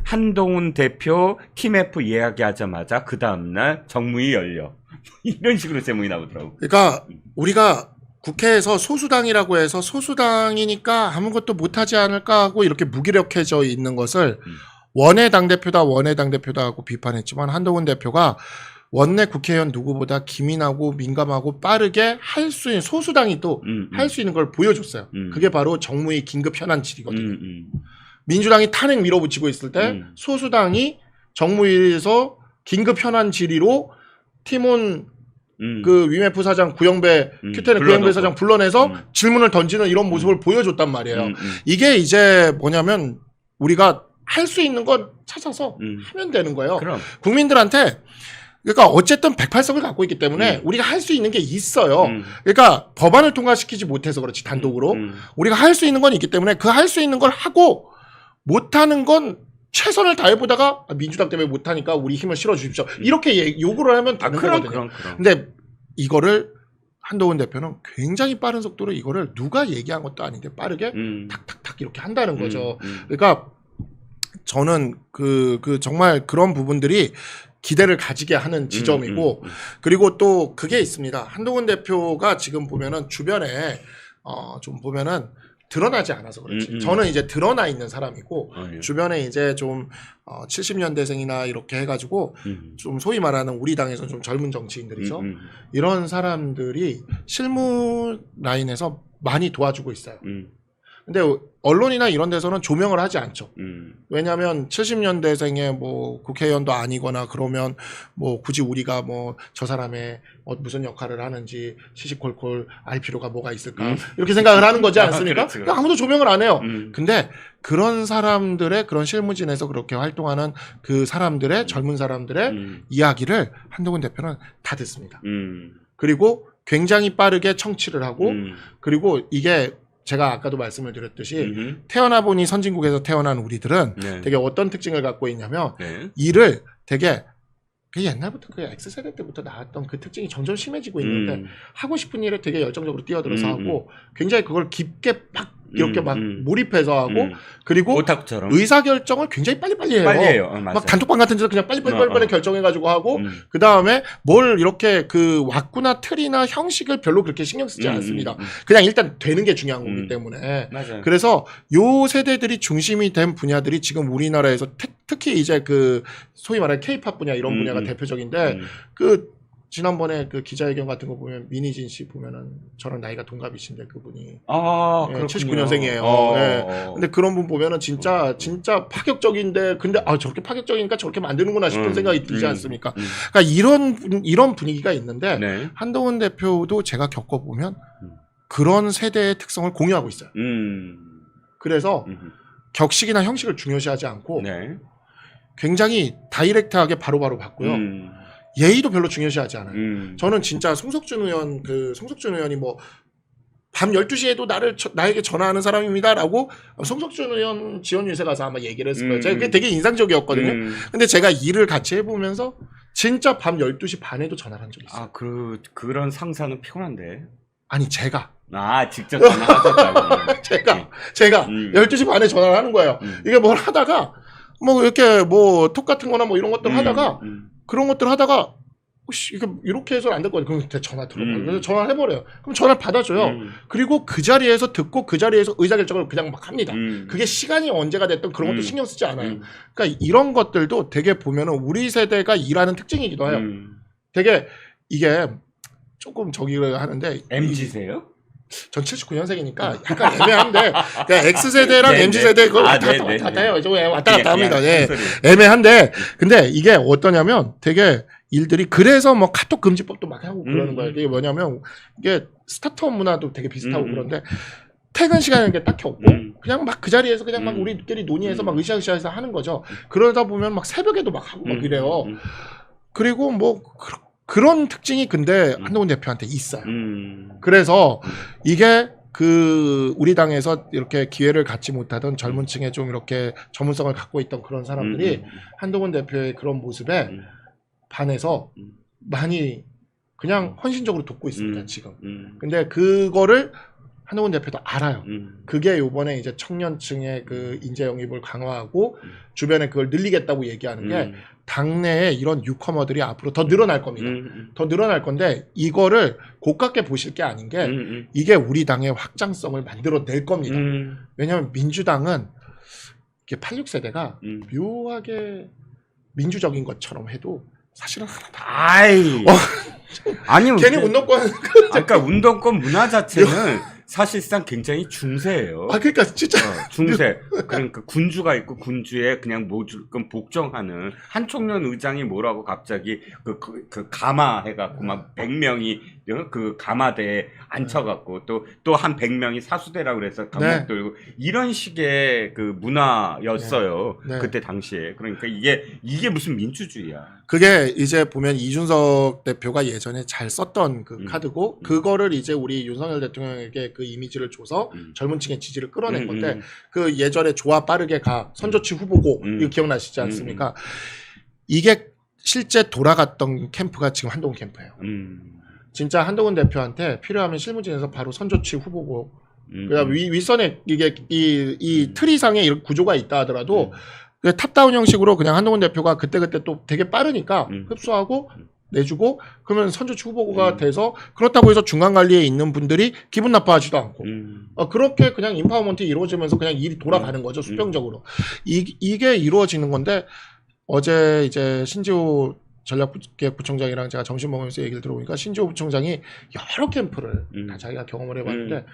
한동훈 대표 TMF 이야기하자마자 그 다음날 정무위 열려. 이런 식으로 제목이 나오더라고. 그러니까 우리가 국회에서 소수당이라고 해서 소수당이니까 아무것도 못하지 않을까 하고 이렇게 무기력해져 있는 것을 원외 당대표다 하고 비판했지만 한동훈 대표가 원내 국회의원 누구보다 기민하고 민감하고 빠르게 할 수 있는 소수당이 또 할 수 있는 걸 보여줬어요. 그게 바로 정무위 긴급 현안 질의거든요. 민주당이 탄핵 밀어붙이고 있을 때 소수당이 정무위에서 긴급 현안 질의로 팀원 그 위메프 사장 구영배 큐테는 구영배 사장 불러내서 질문을 던지는 이런 모습을 보여줬단 말이에요. 이게 이제 뭐냐면 우리가 할 수 있는 건 찾아서 하면 되는 거예요. 그럼. 국민들한테 그러니까 어쨌든 108석을 갖고 있기 때문에 우리가 할 수 있는 게 있어요. 그러니까 법안을 통과시키지 못해서 그렇지 단독으로 우리가 할 수 있는 건 있기 때문에 그 할 수 있는 걸 하고 못하는 건 최선을 다해보다가 민주당 때문에 못하니까 우리 힘을 실어주십시오. 이렇게 요구를 하면 되는 거거든요. 그럼. 근데 이거를 한동훈 대표는 굉장히 빠른 속도로 이거를 누가 얘기한 것도 아닌데 빠르게 탁탁탁 이렇게 한다는 거죠. 그러니까 저는 정말 그런 부분들이 기대를 가지게 하는 지점이고 그리고 또 그게 있습니다. 한동훈 대표가 지금 보면은 주변에 좀 보면은 드러나지 않아서 그렇지. 저는 이제 드러나 있는 사람이고 예. 주변에 이제 좀 70년대생이나 이렇게 해가지고 좀 소위 말하는 우리 당에서 좀 젊은 정치인들이죠. 이런 사람들이 실무 라인에서 많이 도와주고 있어요. 근데 언론이나 이런 데서는 조명을 하지 않죠. 왜냐하면 70년대생의 뭐 국회의원도 아니거나 그러면 뭐 굳이 우리가 뭐 저 사람의 무슨 역할을 하는지 시시콜콜 알 필요가 뭐가 있을까 이렇게 생각을 하는 거지 않습니까? 그렇지. 아무도 조명을 안 해요. 근데 그런 사람들의 그런 실무진에서 그렇게 활동하는 그 사람들의 젊은 사람들의 이야기를 한동훈 대표는 다 듣습니다. 그리고 굉장히 빠르게 청취를 하고 그리고 이게 제가 아까도 말씀을 드렸듯이 태어나 보니 선진국에서 태어난 우리들은 네. 되게 어떤 특징을 갖고 있냐면 네. 일을 되게 그 옛날부터 그 X세대 때부터 나왔던 그 특징이 점점 심해지고 있는데 하고 싶은 일을 되게 열정적으로 뛰어들어서 하고 굉장히 그걸 깊게 막 이렇게 막 몰입해서 하고 그리고 오타쿠처럼 의사결정을 굉장히 빨리빨리 해요. 빨리 해요. 맞아요. 막 단톡방 같은 데서 그냥 빨리 결정해가지고 하고 그 다음에 뭘 이렇게 그 왁구나 틀이나 형식을 별로 그렇게 신경 쓰지 않습니다. 그냥 일단 되는 게 중요한 거기 때문에. 맞아요. 그래서 요 세대들이 중심이 된 분야들이 지금 우리나라에서 특히 이제 그 소위 말하는 K-팝 분야 이런 분야가 대표적인데 그 지난번에 그 기자회견 같은 거 보면 민희진 씨 보면은 저랑 나이가 동갑이신데 그분이 아, 예, 79년생이에요. 예. 근데 그런 분 보면은 진짜 파격적인데 근데 아 저렇게 파격적이니까 저렇게 만드는구나 싶은 생각이 들지 않습니까? 그러니까 이런 분위기가 있는데 네. 한동훈 대표도 제가 겪어보면 그런 세대의 특성을 공유하고 있어요. 그래서 격식이나 형식을 중요시하지 않고 네. 굉장히 다이렉트하게 바로바로 받고요. 예의도 별로 중요시하지 않아요. 저는 진짜 송석준 의원이 뭐 밤 12시에도 나에게 전화하는 사람입니다라고 송석준 의원 지원 유세 가서 아마 얘기를 했을 거예요. 제가 그게 되게 인상적이었거든요. 근데 제가 일을 같이 해보면서 진짜 밤 12시 반에도 전화를 한 적이 있어요. 아, 그런 상사는 피곤한데. 아니 제가 직접 전화하셨다고. 제가 12시 반에 전화를 하는 거예요. 이게 뭘 하다가 뭐 이렇게 뭐 톡 같은 거나 뭐 이런 것들 하다가 그런 것들 하다가 이렇게 해서는 안 될 거 같아요. 그럼 전화 들어봐요. 그래서 전화를 해버려요. 그럼 전화를 받아줘요. 그리고 그 자리에서 듣고 그 자리에서 의사결정을 그냥 막 합니다. 그게 시간이 언제가 됐든 그런 것도 신경 쓰지 않아요. 그러니까 이런 것들도 되게 보면은 우리 세대가 일하는 특징이기도 해요. 되게 이게 조금 저기를 하는데 MZ세요? 전 79년생이니까 약간 애매한데 그냥 X세대랑 MZ세대 그걸 왔다 갔다 해요. 저 왔다 갔다 합니다. 예. 애매한데 근데 이게 어떠냐면 되게 일들이 그래서 뭐 카톡 금지법도 막 하고 그러는 거예요. 이게 뭐냐면 이게 스타트업 문화도 되게 비슷하고 그런데 퇴근 시간이라는 게 딱히 없고 그냥 막 그 자리에서 그냥 막 우리끼리 논의해서 막 으쌰으쌰해서 하는 거죠. 그러다 보면 막 새벽에도 막 하고 막 이래요. 그리고 뭐 그런 특징이 근데 한동훈 대표한테 있어요. 그래서 이게 우리 당에서 이렇게 기회를 갖지 못하던 젊은 층에 좀 이렇게 전문성을 갖고 있던 그런 사람들이 한동훈 대표의 그런 모습에 반해서 많이 그냥 헌신적으로 돕고 있습니다, 지금. 근데 그거를 한동훈 대표도 알아요. 그게 요번에 이제 청년층의 그 인재 영입을 강화하고 주변에 그걸 늘리겠다고 얘기하는 게 당내에 이런 뉴커머들이 앞으로 더 늘어날 겁니다. 더 늘어날 건데 이거를 고깝게 보실 게 아닌 게 이게 우리 당의 확장성을 만들어낼 겁니다. 왜냐하면 민주당은 이게 86세대가 묘하게 민주적인 것처럼 해도 사실은 하나도 아니 괜히 운동권 아까 운동권 문화 자체는 사실상 굉장히 중세예요. 그러니까 진짜 중세. 그러니까 군주가 있고 군주에 그냥 무조건 복종하는 한총련 의장이 뭐라고 갑자기 그 가마 해갖고 막 100명이 그 가마대에 앉혀갖고 또 한 100명이 사수대라고 그래서 감옥 들고 이런 식의 그 문화였어요. 그때 당시에. 그러니까 이게 무슨 민주주의야. 그게 이제 보면 이준석 대표가 예전에 잘 썼던 그 카드고 그거를 이제 우리 윤석열 대통령에게 그 이미지를 줘서 젊은 층의 지지를 끌어낸 건데 그 예전에 좋아 빠르게 가 선조치 후보고 이거 기억나시지 않습니까? 이게 실제 돌아갔던 캠프가 지금 한동훈 캠프예요. 진짜 한동훈 대표한테 필요하면 실무진에서 바로 선조치 후보고 그러니까 윗선에 이게 이 트리상에 이런 구조가 있다 하더라도 탑다운 형식으로 그냥 한동훈 대표가 그때그때 또 되게 빠르니까 흡수하고 내주고 그러면 선조치 후보가 돼서 그렇다고 해서 중간관리에 있는 분들이 기분 나빠하지도 않고 그렇게 그냥 인파워먼트 이루어지면서 그냥 일이 돌아가는 거죠. 수평적으로. 이게 이루어지는 건데 어제 이제 신지호 전략기획부총장이랑 제가 점심 먹으면서 얘기를 들어보니까 신지호 부총장이 여러 캠프를 다 자기가 경험을 해봤는데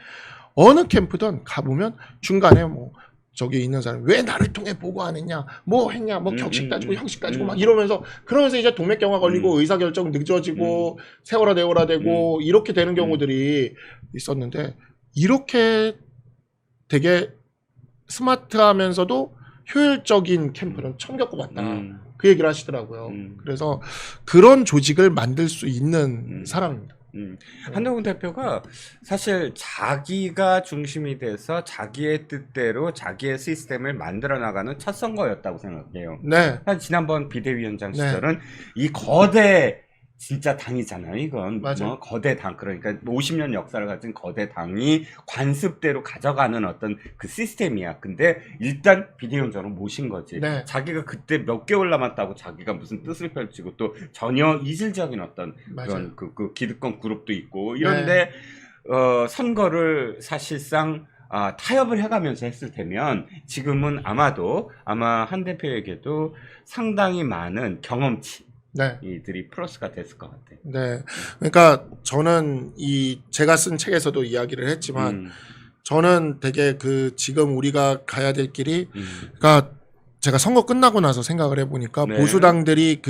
어느 캠프든 가보면 중간에 뭐 저기 있는 사람 왜 나를 통해 보고 안 했냐 뭐 했냐 뭐 격식 따지고 형식 따지고 막 이러면서 그러면서 이제 동맥경화 걸리고 의사결정 늦어지고 세월아 내월아 되고 이렇게 되는 경우들이 있었는데 이렇게 되게 스마트하면서도 효율적인 캠프는 처음 겪어봤다 그 얘기를 하시더라고요. 그래서 그런 조직을 만들 수 있는 사람입니다. 한동훈 대표가 사실 자기가 중심이 돼서 자기의 뜻대로 자기의 시스템을 만들어 나가는 첫 선거였다고 생각해요. 네. 지난번 비대위원장 시절은 이 거대 진짜 당이잖아요, 이건. 맞아요. 뭐 거대 당, 그러니까 50년 역사를 가진 거대 당이 관습대로 가져가는 어떤 그 시스템이야. 근데 일단 비대위원 장으로 모신 거지. 네. 자기가 그때 몇 개월 남았다고 자기가 무슨 뜻을 펼치고 또 전혀 이질적인 어떤 맞아요. 그런 그 기득권 그룹도 있고 이런데 선거를 사실상 타협을 해가면서 했을 테면 지금은 아마 한 대표에게도 상당히 많은 경험치 네. 이들이 플러스가 됐을 것 같아요. 네. 그러니까 저는 제가 쓴 책에서도 이야기를 했지만 저는 되게 지금 우리가 가야 될 길이 그러니까 제가 선거 끝나고 나서 생각을 해보니까 네. 보수당들이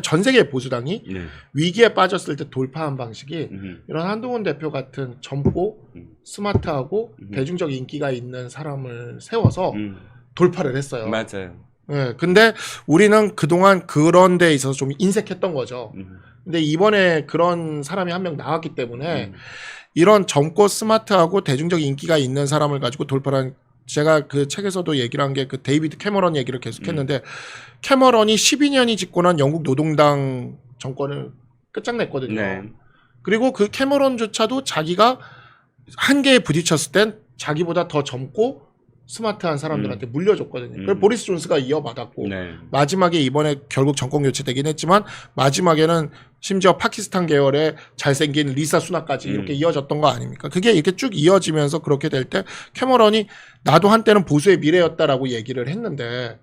전 세계 보수당이 네. 위기에 빠졌을 때 돌파한 방식이 이런 한동훈 대표 같은 젊고 스마트하고 대중적 인기가 있는 사람을 세워서 돌파를 했어요. 맞아요. 네, 근데 우리는 그동안 그런 데 있어서 좀 인색했던 거죠. 근데 이번에 그런 사람이 한 명 나왔기 때문에 이런 젊고 스마트하고 대중적 인기가 있는 사람을 가지고 돌파한 제가 그 책에서도 얘기를 한 게 데이비드 캐머런 얘기를 계속했는데 캐머런이 12년이 집권한 영국 노동당 정권을 끝장냈거든요. 네. 그리고 그 캐머런조차도 자기가 한계에 부딪혔을 땐 자기보다 더 젊고 스마트한 사람들한테 물려줬거든요. 그걸 보리스 존스가 이어받았고 네. 마지막에 이번에 결국 정권 교체되긴 했지만 마지막에는 심지어 파키스탄 계열의 잘생긴 리사 수나까지 이렇게 이어졌던 거 아닙니까? 그게 이렇게 쭉 이어지면서 그렇게 될 때 캐머런이 나도 한때는 보수의 미래였다라고 얘기를 했는데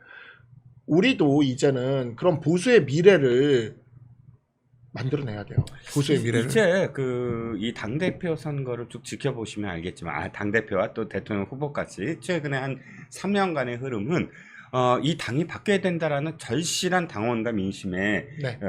우리도 이제는 그런 보수의 미래를 만들어내야 돼요. 보수의 미래를. 이제 이 당대표 선거를 쭉 지켜보시면 알겠지만, 당대표와 또 대통령 후보까지 최근에 한 3년간의 흐름은, 이 당이 바뀌어야 된다라는 절실한 당원과 민심의, 네.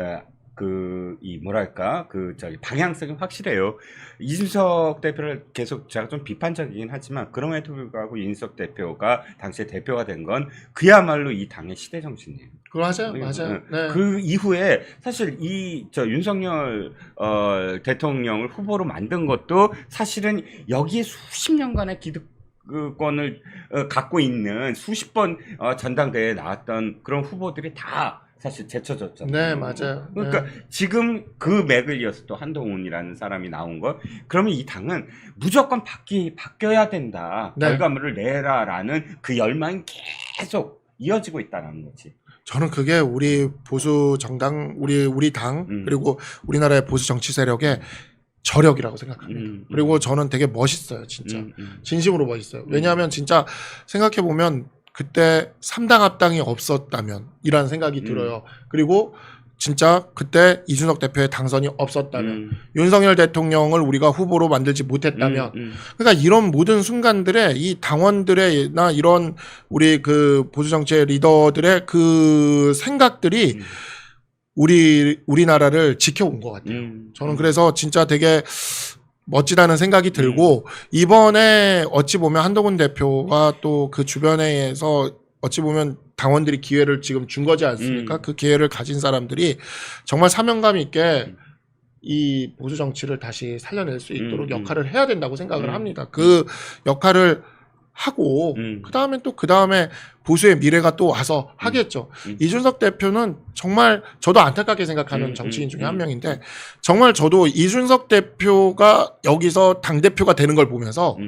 방향성이 확실해요. 이준석 대표를 계속 제가 좀 비판적이긴 하지만, 그럼에도 불구하고 이준석 대표가 당시에 대표가 된 건 그야말로 이 당의 시대 정신이에요. 맞아요. 맞아요. 네. 그 이후에 사실 윤석열 대통령을 후보로 만든 것도 사실은 여기에 수십 년간의 기득권을 갖고 있는 수십 번 전당대회에 나왔던 그런 후보들이 다 사실 제쳐졌잖아요. 네, 맞아요. 그러니까 네. 지금 그 맥을 이어서 또 한동훈이라는 사람이 나온 거, 그러면 이 당은 무조건 바뀌어야 된다. 네. 결과물을 내라라는 그 열망이 계속 이어지고 있다는 거지. 저는 그게 우리 보수 정당, 우리 당, 그리고 우리나라의 보수 정치 세력의 저력이라고 생각합니다. 그리고 저는 되게 멋있어요, 진짜. 진심으로 멋있어요. 왜냐하면 진짜 생각해보면 그때 3당 합당이 없었다면, 이라는 생각이 들어요. 그리고 진짜 그때 이준석 대표의 당선이 없었다면, 윤석열 대통령을 우리가 후보로 만들지 못했다면, 그러니까 이런 모든 순간들에 이 당원들의나 이런 우리 보수 정치의 리더들의 그 생각들이 우리나라를 지켜온 것 같아요. 저는 그래서 진짜 되게 멋지다는 생각이 들고, 이번에 어찌 보면 한동훈 대표가 또 그 주변에서 어찌 보면 당원들이 기회를 지금 준 거지 않습니까? 그 기회를 가진 사람들이 정말 사명감 있게 이 보수 정치를 다시 살려낼 수 있도록 역할을 해야 된다고 생각을 합니다. 그 역할을 하고 그 다음에 보수의 미래가 또 와서 하겠죠. 이준석 대표는 정말 저도 안타깝게 생각하는 정치인 중에 한 명인데, 정말 저도 이준석 대표가 여기서 당대표가 되는 걸 보면서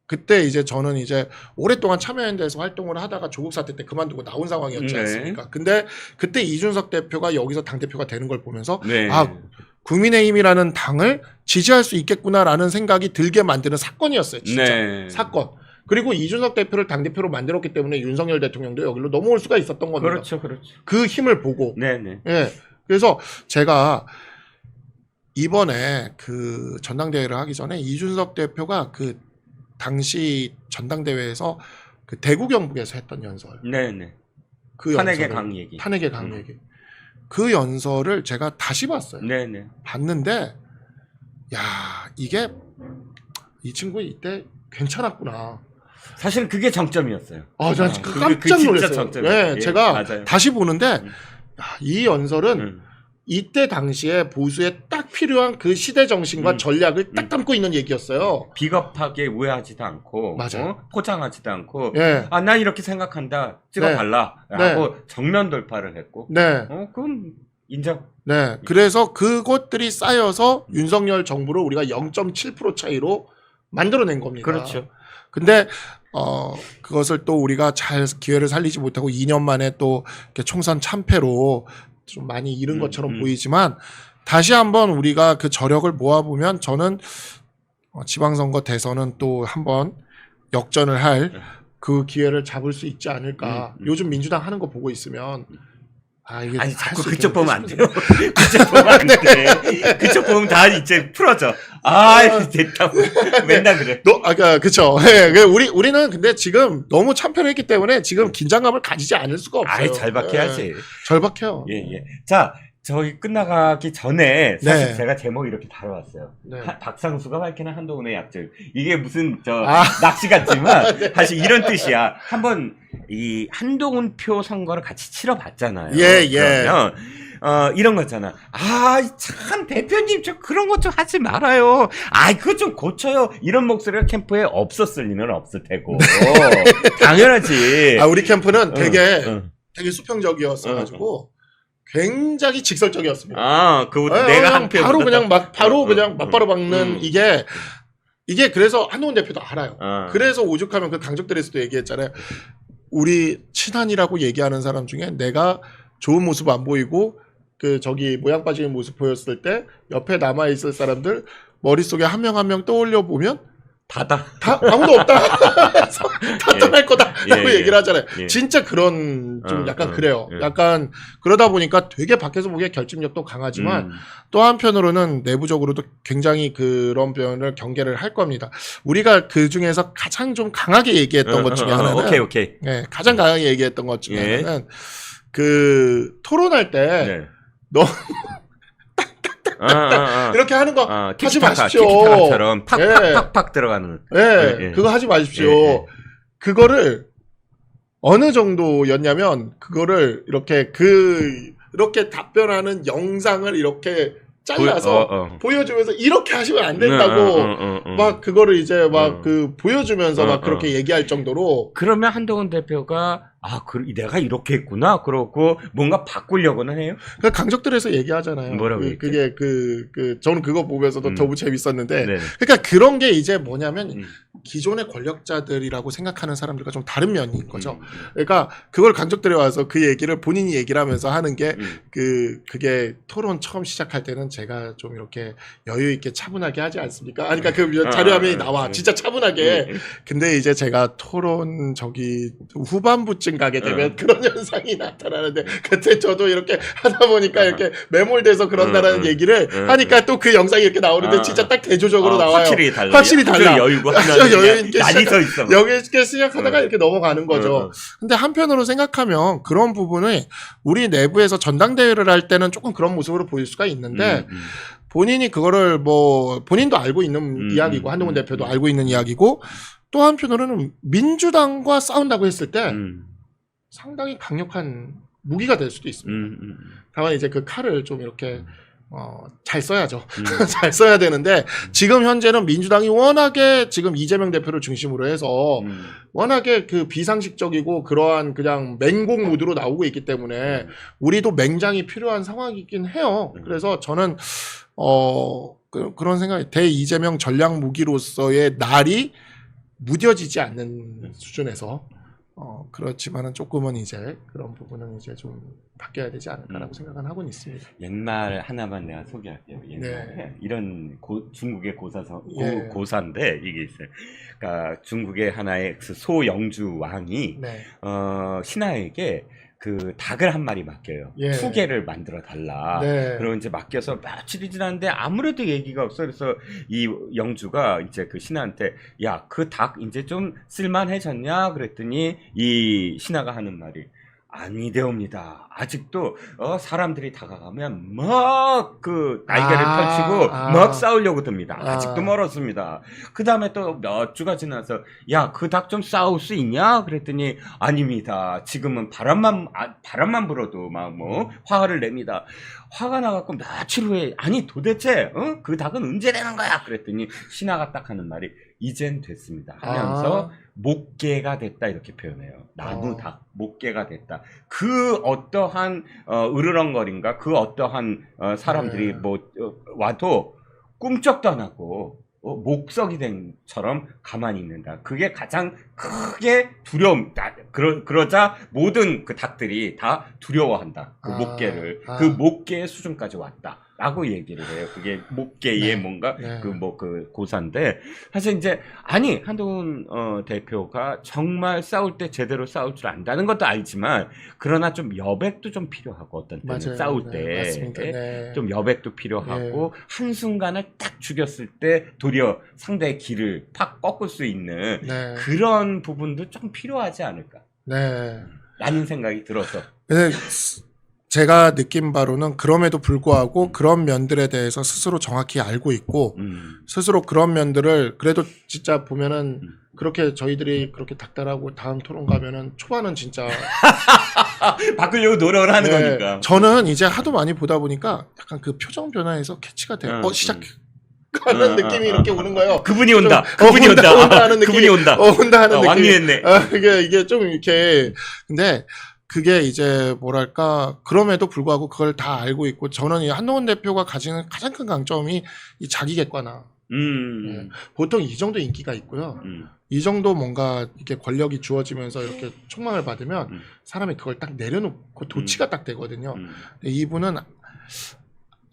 그때 이제 저는 이제 오랫동안 참여연대에서 활동을 하다가 조국 사태 때 그만두고 나온 상황이었지 않습니까? 근데 그때 이준석 대표가 여기서 당대표가 되는 걸 보면서 국민의힘이라는 당을 지지할 수 있겠구나라는 생각이 들게 만드는 사건이었어요. 진짜. 사건. 그리고 이준석 대표를 당대표로 만들었기 때문에 윤석열 대통령도 여기로 넘어올 수가 있었던 겁니다. 그렇죠. 그 힘을 보고. 예. 그래서 제가 이번에 그 전당대회를 하기 전에 이준석 대표가 그 당시 전당대회에서 그 대구 경북에서 했던 연설. 그 탄핵의 강 얘기. 탄핵의 강 얘기. 그 연설을 제가 다시 봤어요. 봤는데, 야, 이게 이 친구 이때 괜찮았구나. 사실 그게 정점이었어요. 저 깜짝 놀랐어요. 네, 제가 맞아요. 다시 보는데, 야, 이 연설은 이때 당시에 보수에 딱 필요한 그 시대 정신과 전략을 딱 담고 있는 얘기였어요. 비겁하게 우회하지도 않고, 맞아요. 포장하지도 않고, 예. 난 이렇게 생각한다, 찍어달라, 라고 정면 돌파를 했고, 그건 인정. 네. 그래서 그것들이 쌓여서 윤석열 정부를 우리가 0.7% 차이로 만들어낸 겁니다. 그렇죠. 근데 그것을 또 우리가 잘 기회를 살리지 못하고 2년 만에 또 이렇게 총선 참패로 좀 많이 잃은 것처럼 보이지만 다시 한번 우리가 그 저력을 모아보면 저는 지방선거 대선은 또 한번 역전을 할 그 기회를 잡을 수 있지 않을까. 요즘 민주당 하는 거 보고 있으면 이게 아니 자꾸 할수 그쪽 있겠네 보면 안 돼요. 그쪽 보면 안 돼. 그쪽 보면 다 이제 풀어져. 됐다. 맨날 그래. 그쵸. 예, 우리는 근데 지금 너무 참패를 했기 때문에 지금 긴장감을 가지지 않을 수가 없어요. 절박해야지. 예, 절박해요. 예. 자, 저희 끝나가기 전에 사실 네. 제가 제목 이렇게 다뤄왔어요. 네. 박상수가 밝히는 한동훈의 약점. 이게 무슨 낚시 같지만 사실 이런 뜻이야. 한번 이 한동훈 표 선거를 같이 치러봤잖아요. 예. 그러면 이런 거잖아. 참 대표님 저 그런 것 좀 하지 말아요. 그거 좀 고쳐요. 이런 목소리가 캠프에 없었을 리는 없을 테고. 당연하지. 우리 캠프는 되게 수평적이었어가지고 굉장히 직설적이었습니다. 내가 한 표. 바로 그냥 맞바로 박는 이게 그래서 한동훈 대표도 알아요. 그래서 오죽하면 그 강적들에서도 얘기했잖아요. 우리 친한이라고 얘기하는 사람 중에 내가 좋은 모습 안 보이고 모양 빠지는 모습 보였을 때 옆에 남아있을 사람들 머릿속에 한 명 한 명 떠올려 보면 다 아무도 없다. 다 떠날 거다라고 얘기를 하잖아요. 진짜 그런 좀 약간 그래요. 약간 그러다 보니까 되게 밖에서 보기에 결집력도 강하지만 또 한편으로는 내부적으로도 굉장히 그런 표현을 경계를 할 겁니다. 우리가 그 중에서 가장 좀 강하게 얘기했던 것 중에 하나는 오케이. 네, 가장 강하게 얘기했던 것 중에 하나는 그 토론할 때 너무 이렇게 하는 거 하지 마십시오. 티키타카처럼 팍팍팍팍 들어가는. 그거 하지 마십시오. 그거를 어느 정도였냐면 그거를 이렇게 답변하는 영상을 이렇게 잘라서 보여주면서 이렇게 하시면 안 된다고 막 그거를 이제 보여주면서 막 그렇게 얘기할 정도로. 그러면 한동훈 대표가 내가 이렇게 했구나. 그러고 뭔가 바꾸려고는 해요. 그 강적들에서 얘기하잖아요. 뭐라고 그게 저는 그거 보면서도 너무 재밌었는데. 그러니까 그런 게 이제 뭐냐면 기존의 권력자들이라고 생각하는 사람들과 좀 다른 면인 거죠. 그러니까 그걸 강적들에 와서 그 얘기를 본인이 얘기를 하면서 하는 게 그게 토론 처음 시작할 때는 제가 좀 이렇게 여유 있게 차분하게 하지 않습니까? 그러니까 그 자료화면이 나와. 진짜 차분하게. 근데 이제 제가 토론 후반부쯤 가게 되면 그런 현상이 나타나는데 그때 저도 이렇게 하다 보니까 이렇게 매몰돼서 그런다라는 얘기를 하니까 또 그 영상이 이렇게 나오는데 진짜 딱 대조적으로 나와요. 확실히 달라. 여유고 여유 있게 여유 있게 있어. 시작하다가 이렇게 넘어가는 거죠. 근데 한편으로 생각하면 그런 부분을 우리 내부에서 전당대회를 할 때는 조금 그런 모습으로 보일 수가 있는데 본인이 그거를 본인도 알고 있는 이야기고 한동훈 대표도 알고 있는 이야기고 또 한편으로는 민주당과 싸운다고 했을 때 상당히 강력한 무기가 될 수도 있습니다. 다만 이제 그 칼을 좀 이렇게 잘 써야죠. 잘 써야 되는데 지금 현재는 민주당이 워낙에 지금 이재명 대표를 중심으로 해서 워낙에 그 비상식적이고 그러한 그냥 맹공 모드로 나오고 있기 때문에 우리도 맹장이 필요한 상황이긴 해요. 그래서 저는 그런 생각이 이재명 전략 무기로서의 날이 무뎌지지 않는 수준에서 그렇지만은 조금은 이제 그런 부분은 이제 좀 바뀌어야 되지 않을까라고 생각은 하고는 있습니다. 옛날 하나만 내가 소개할게요. 옛날에 이런 중국의 고사인데 이게 있어요. 그러니까 중국의 하나의 소영주 왕이 신하에게 그 닭을 한 마리 맡겨요. 2개를 만들어 달라. 그리고 이제 맡겨서 며칠이 지났는데 아무래도 얘기가 없어. 그래서 이 영주가 이제 그 신하한테 야, 그 닭 이제 좀 쓸만해졌냐? 그랬더니 이 신하가 하는 말이 아니되옵니다. 아직도 사람들이 다가가면 막 그 날개를 펼치고 막 싸우려고 듭니다. 아직도 멀었습니다. 그 다음에 또 몇 주가 지나서 야, 그 닭 좀 싸울 수 있냐? 그랬더니 아닙니다. 지금은 바람만 불어도 막 화를 냅니다. 화가 나갖고 며칠 후에 아니 도대체 그 닭은 언제 되는 거야? 그랬더니 신하가 딱 하는 말이 이젠 됐습니다 하면서 목계가 됐다 이렇게 표현해요. 나무다 목계가 됐다. 그 어떠한 으르렁거림과 그 어떠한 사람들이 와도 꿈쩍도 안 하고 목석이 된처럼 가만히 있는다. 그게 가장 크게 두려움. 그러자 모든 그 닭들이 다 두려워한다. 그 목계를 그 목계의 수준까지 왔다. 라고 얘기를 해요. 그게 목계의 뭔가 그 고사인데 사실 이제 한동훈 대표가 정말 싸울 때 제대로 싸울 줄 안다는 것도 알지만 그러나 좀 여백도 좀 필요하고 어떤 때는 싸울 때 좀 여백도 필요하고 한순간을 딱 죽였을 때 도리어 상대의 길을 팍 꺾을 수 있는 그런 부분도 좀 필요하지 않을까 라는 생각이 들어서 제가 느낀 바로는 그럼에도 불구하고 그런 면들에 대해서 스스로 정확히 알고 있고 스스로 그런 면들을 그래도 진짜 보면은 그렇게 저희들이 그렇게 닥달하고 다음 토론 가면은 초반은 진짜 바꾸려고 노력을 하는 거니까 저는 이제 하도 많이 보다 보니까 약간 그 표정 변화에서 캐치가 돼요. 시작하는 느낌이 이렇게 오는 거예요. 그분이 온다. 그분이 온다. 하는 느낌이, 그분이 온다. 온다 하는 느낌이. 왕유했네. 이게 좀 이렇게 근데 그게 이제 뭐랄까 그럼에도 불구하고 그걸 다 알고 있고 저는 이 한동훈 대표가 가지는 가장 큰 강점이 이 자기 객관화. 보통 이 정도 인기가 있고요. 이 정도 뭔가 이렇게 권력이 주어지면서 이렇게 촉망을 받으면 사람이 그걸 딱 내려놓고 도치가 딱 되거든요. 근데 이분은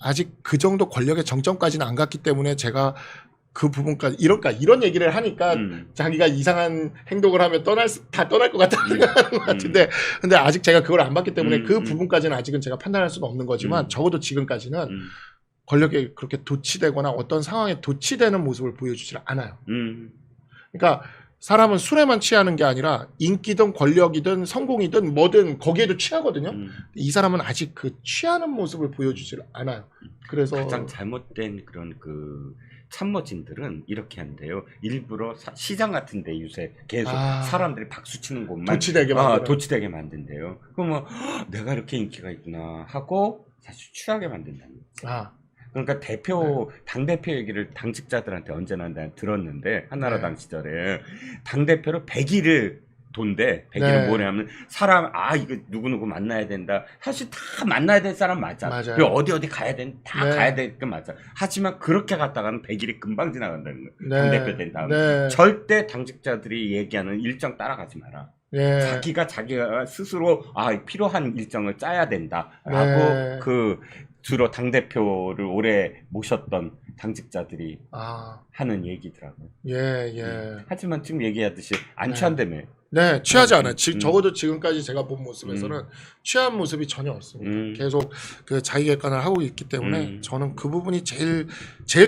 아직 그 정도 권력의 정점까지는 안 갔기 때문에 제가 그 부분까지 이런 얘기를 하니까 자기가 이상한 행동을 하면 다 떠날 것 같다는 생각하는 것 같은데 근데 아직 제가 그걸 안 봤기 때문에 그 부분까지는 아직은 제가 판단할 수는 없는 거지만 적어도 지금까지는 권력에 그렇게 도취되거나 어떤 상황에 도취되는 모습을 보여주질 않아요. 그러니까 사람은 술에만 취하는 게 아니라 인기든 권력이든 성공이든 뭐든 거기에도 취하거든요. 이 사람은 아직 그 취하는 모습을 보여주질 않아요. 그래서 가장 잘못된 그런 그 참모진들은 이렇게 한대요. 일부러 시장 같은 데 요새 계속 사람들이 박수 치는 곳만 도치되게 만든대요. 그러면 내가 이렇게 인기가 있구나 하고 사실 취하게 만든다는 거죠. 그러니까 당대표 얘기를 당직자들한테 언제나 내가 들었는데 한나라당 시절에 당대표로 100일을 돈대. 100일은 뭐냐면 사람 이거 누구누구 만나야 된다. 사실 다 만나야 될 사람 맞아. 그리고 어디 가야 가야 될 거 맞아. 하지만 그렇게 갔다가는 100일이 금방 지나간다는 거야. 당대표 된 다음에. 절대 당직자들이 얘기하는 일정 따라가지 마라. 자기가 스스로 필요한 일정을 짜야 된다라고 주로 당대표를 오래 모셨던 당직자들이 하는 얘기더라고요. 하지만 지금 얘기하듯이 안 취한다며. 네, 취하지 않아요. 적어도 지금까지 제가 본 모습에서는 취한 모습이 전혀 없습니다. 계속 그 자기 객관을 하고 있기 때문에 저는 그 부분이 제일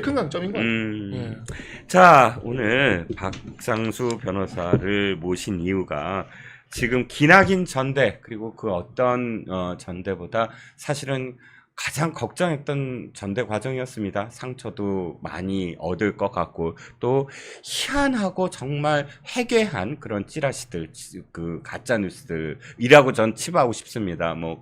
큰 강점인 것 같아요. 자, 오늘 박상수 변호사를 모신 이유가 지금 기나긴 전대 그리고 그 어떤 전대보다 사실은 가장 걱정했던 전대 과정이었습니다. 상처도 많이 얻을 것 같고 또 희한하고 정말 해괴한 그런 찌라시들, 그 가짜 뉴스들이라고 전 칩하고 싶습니다.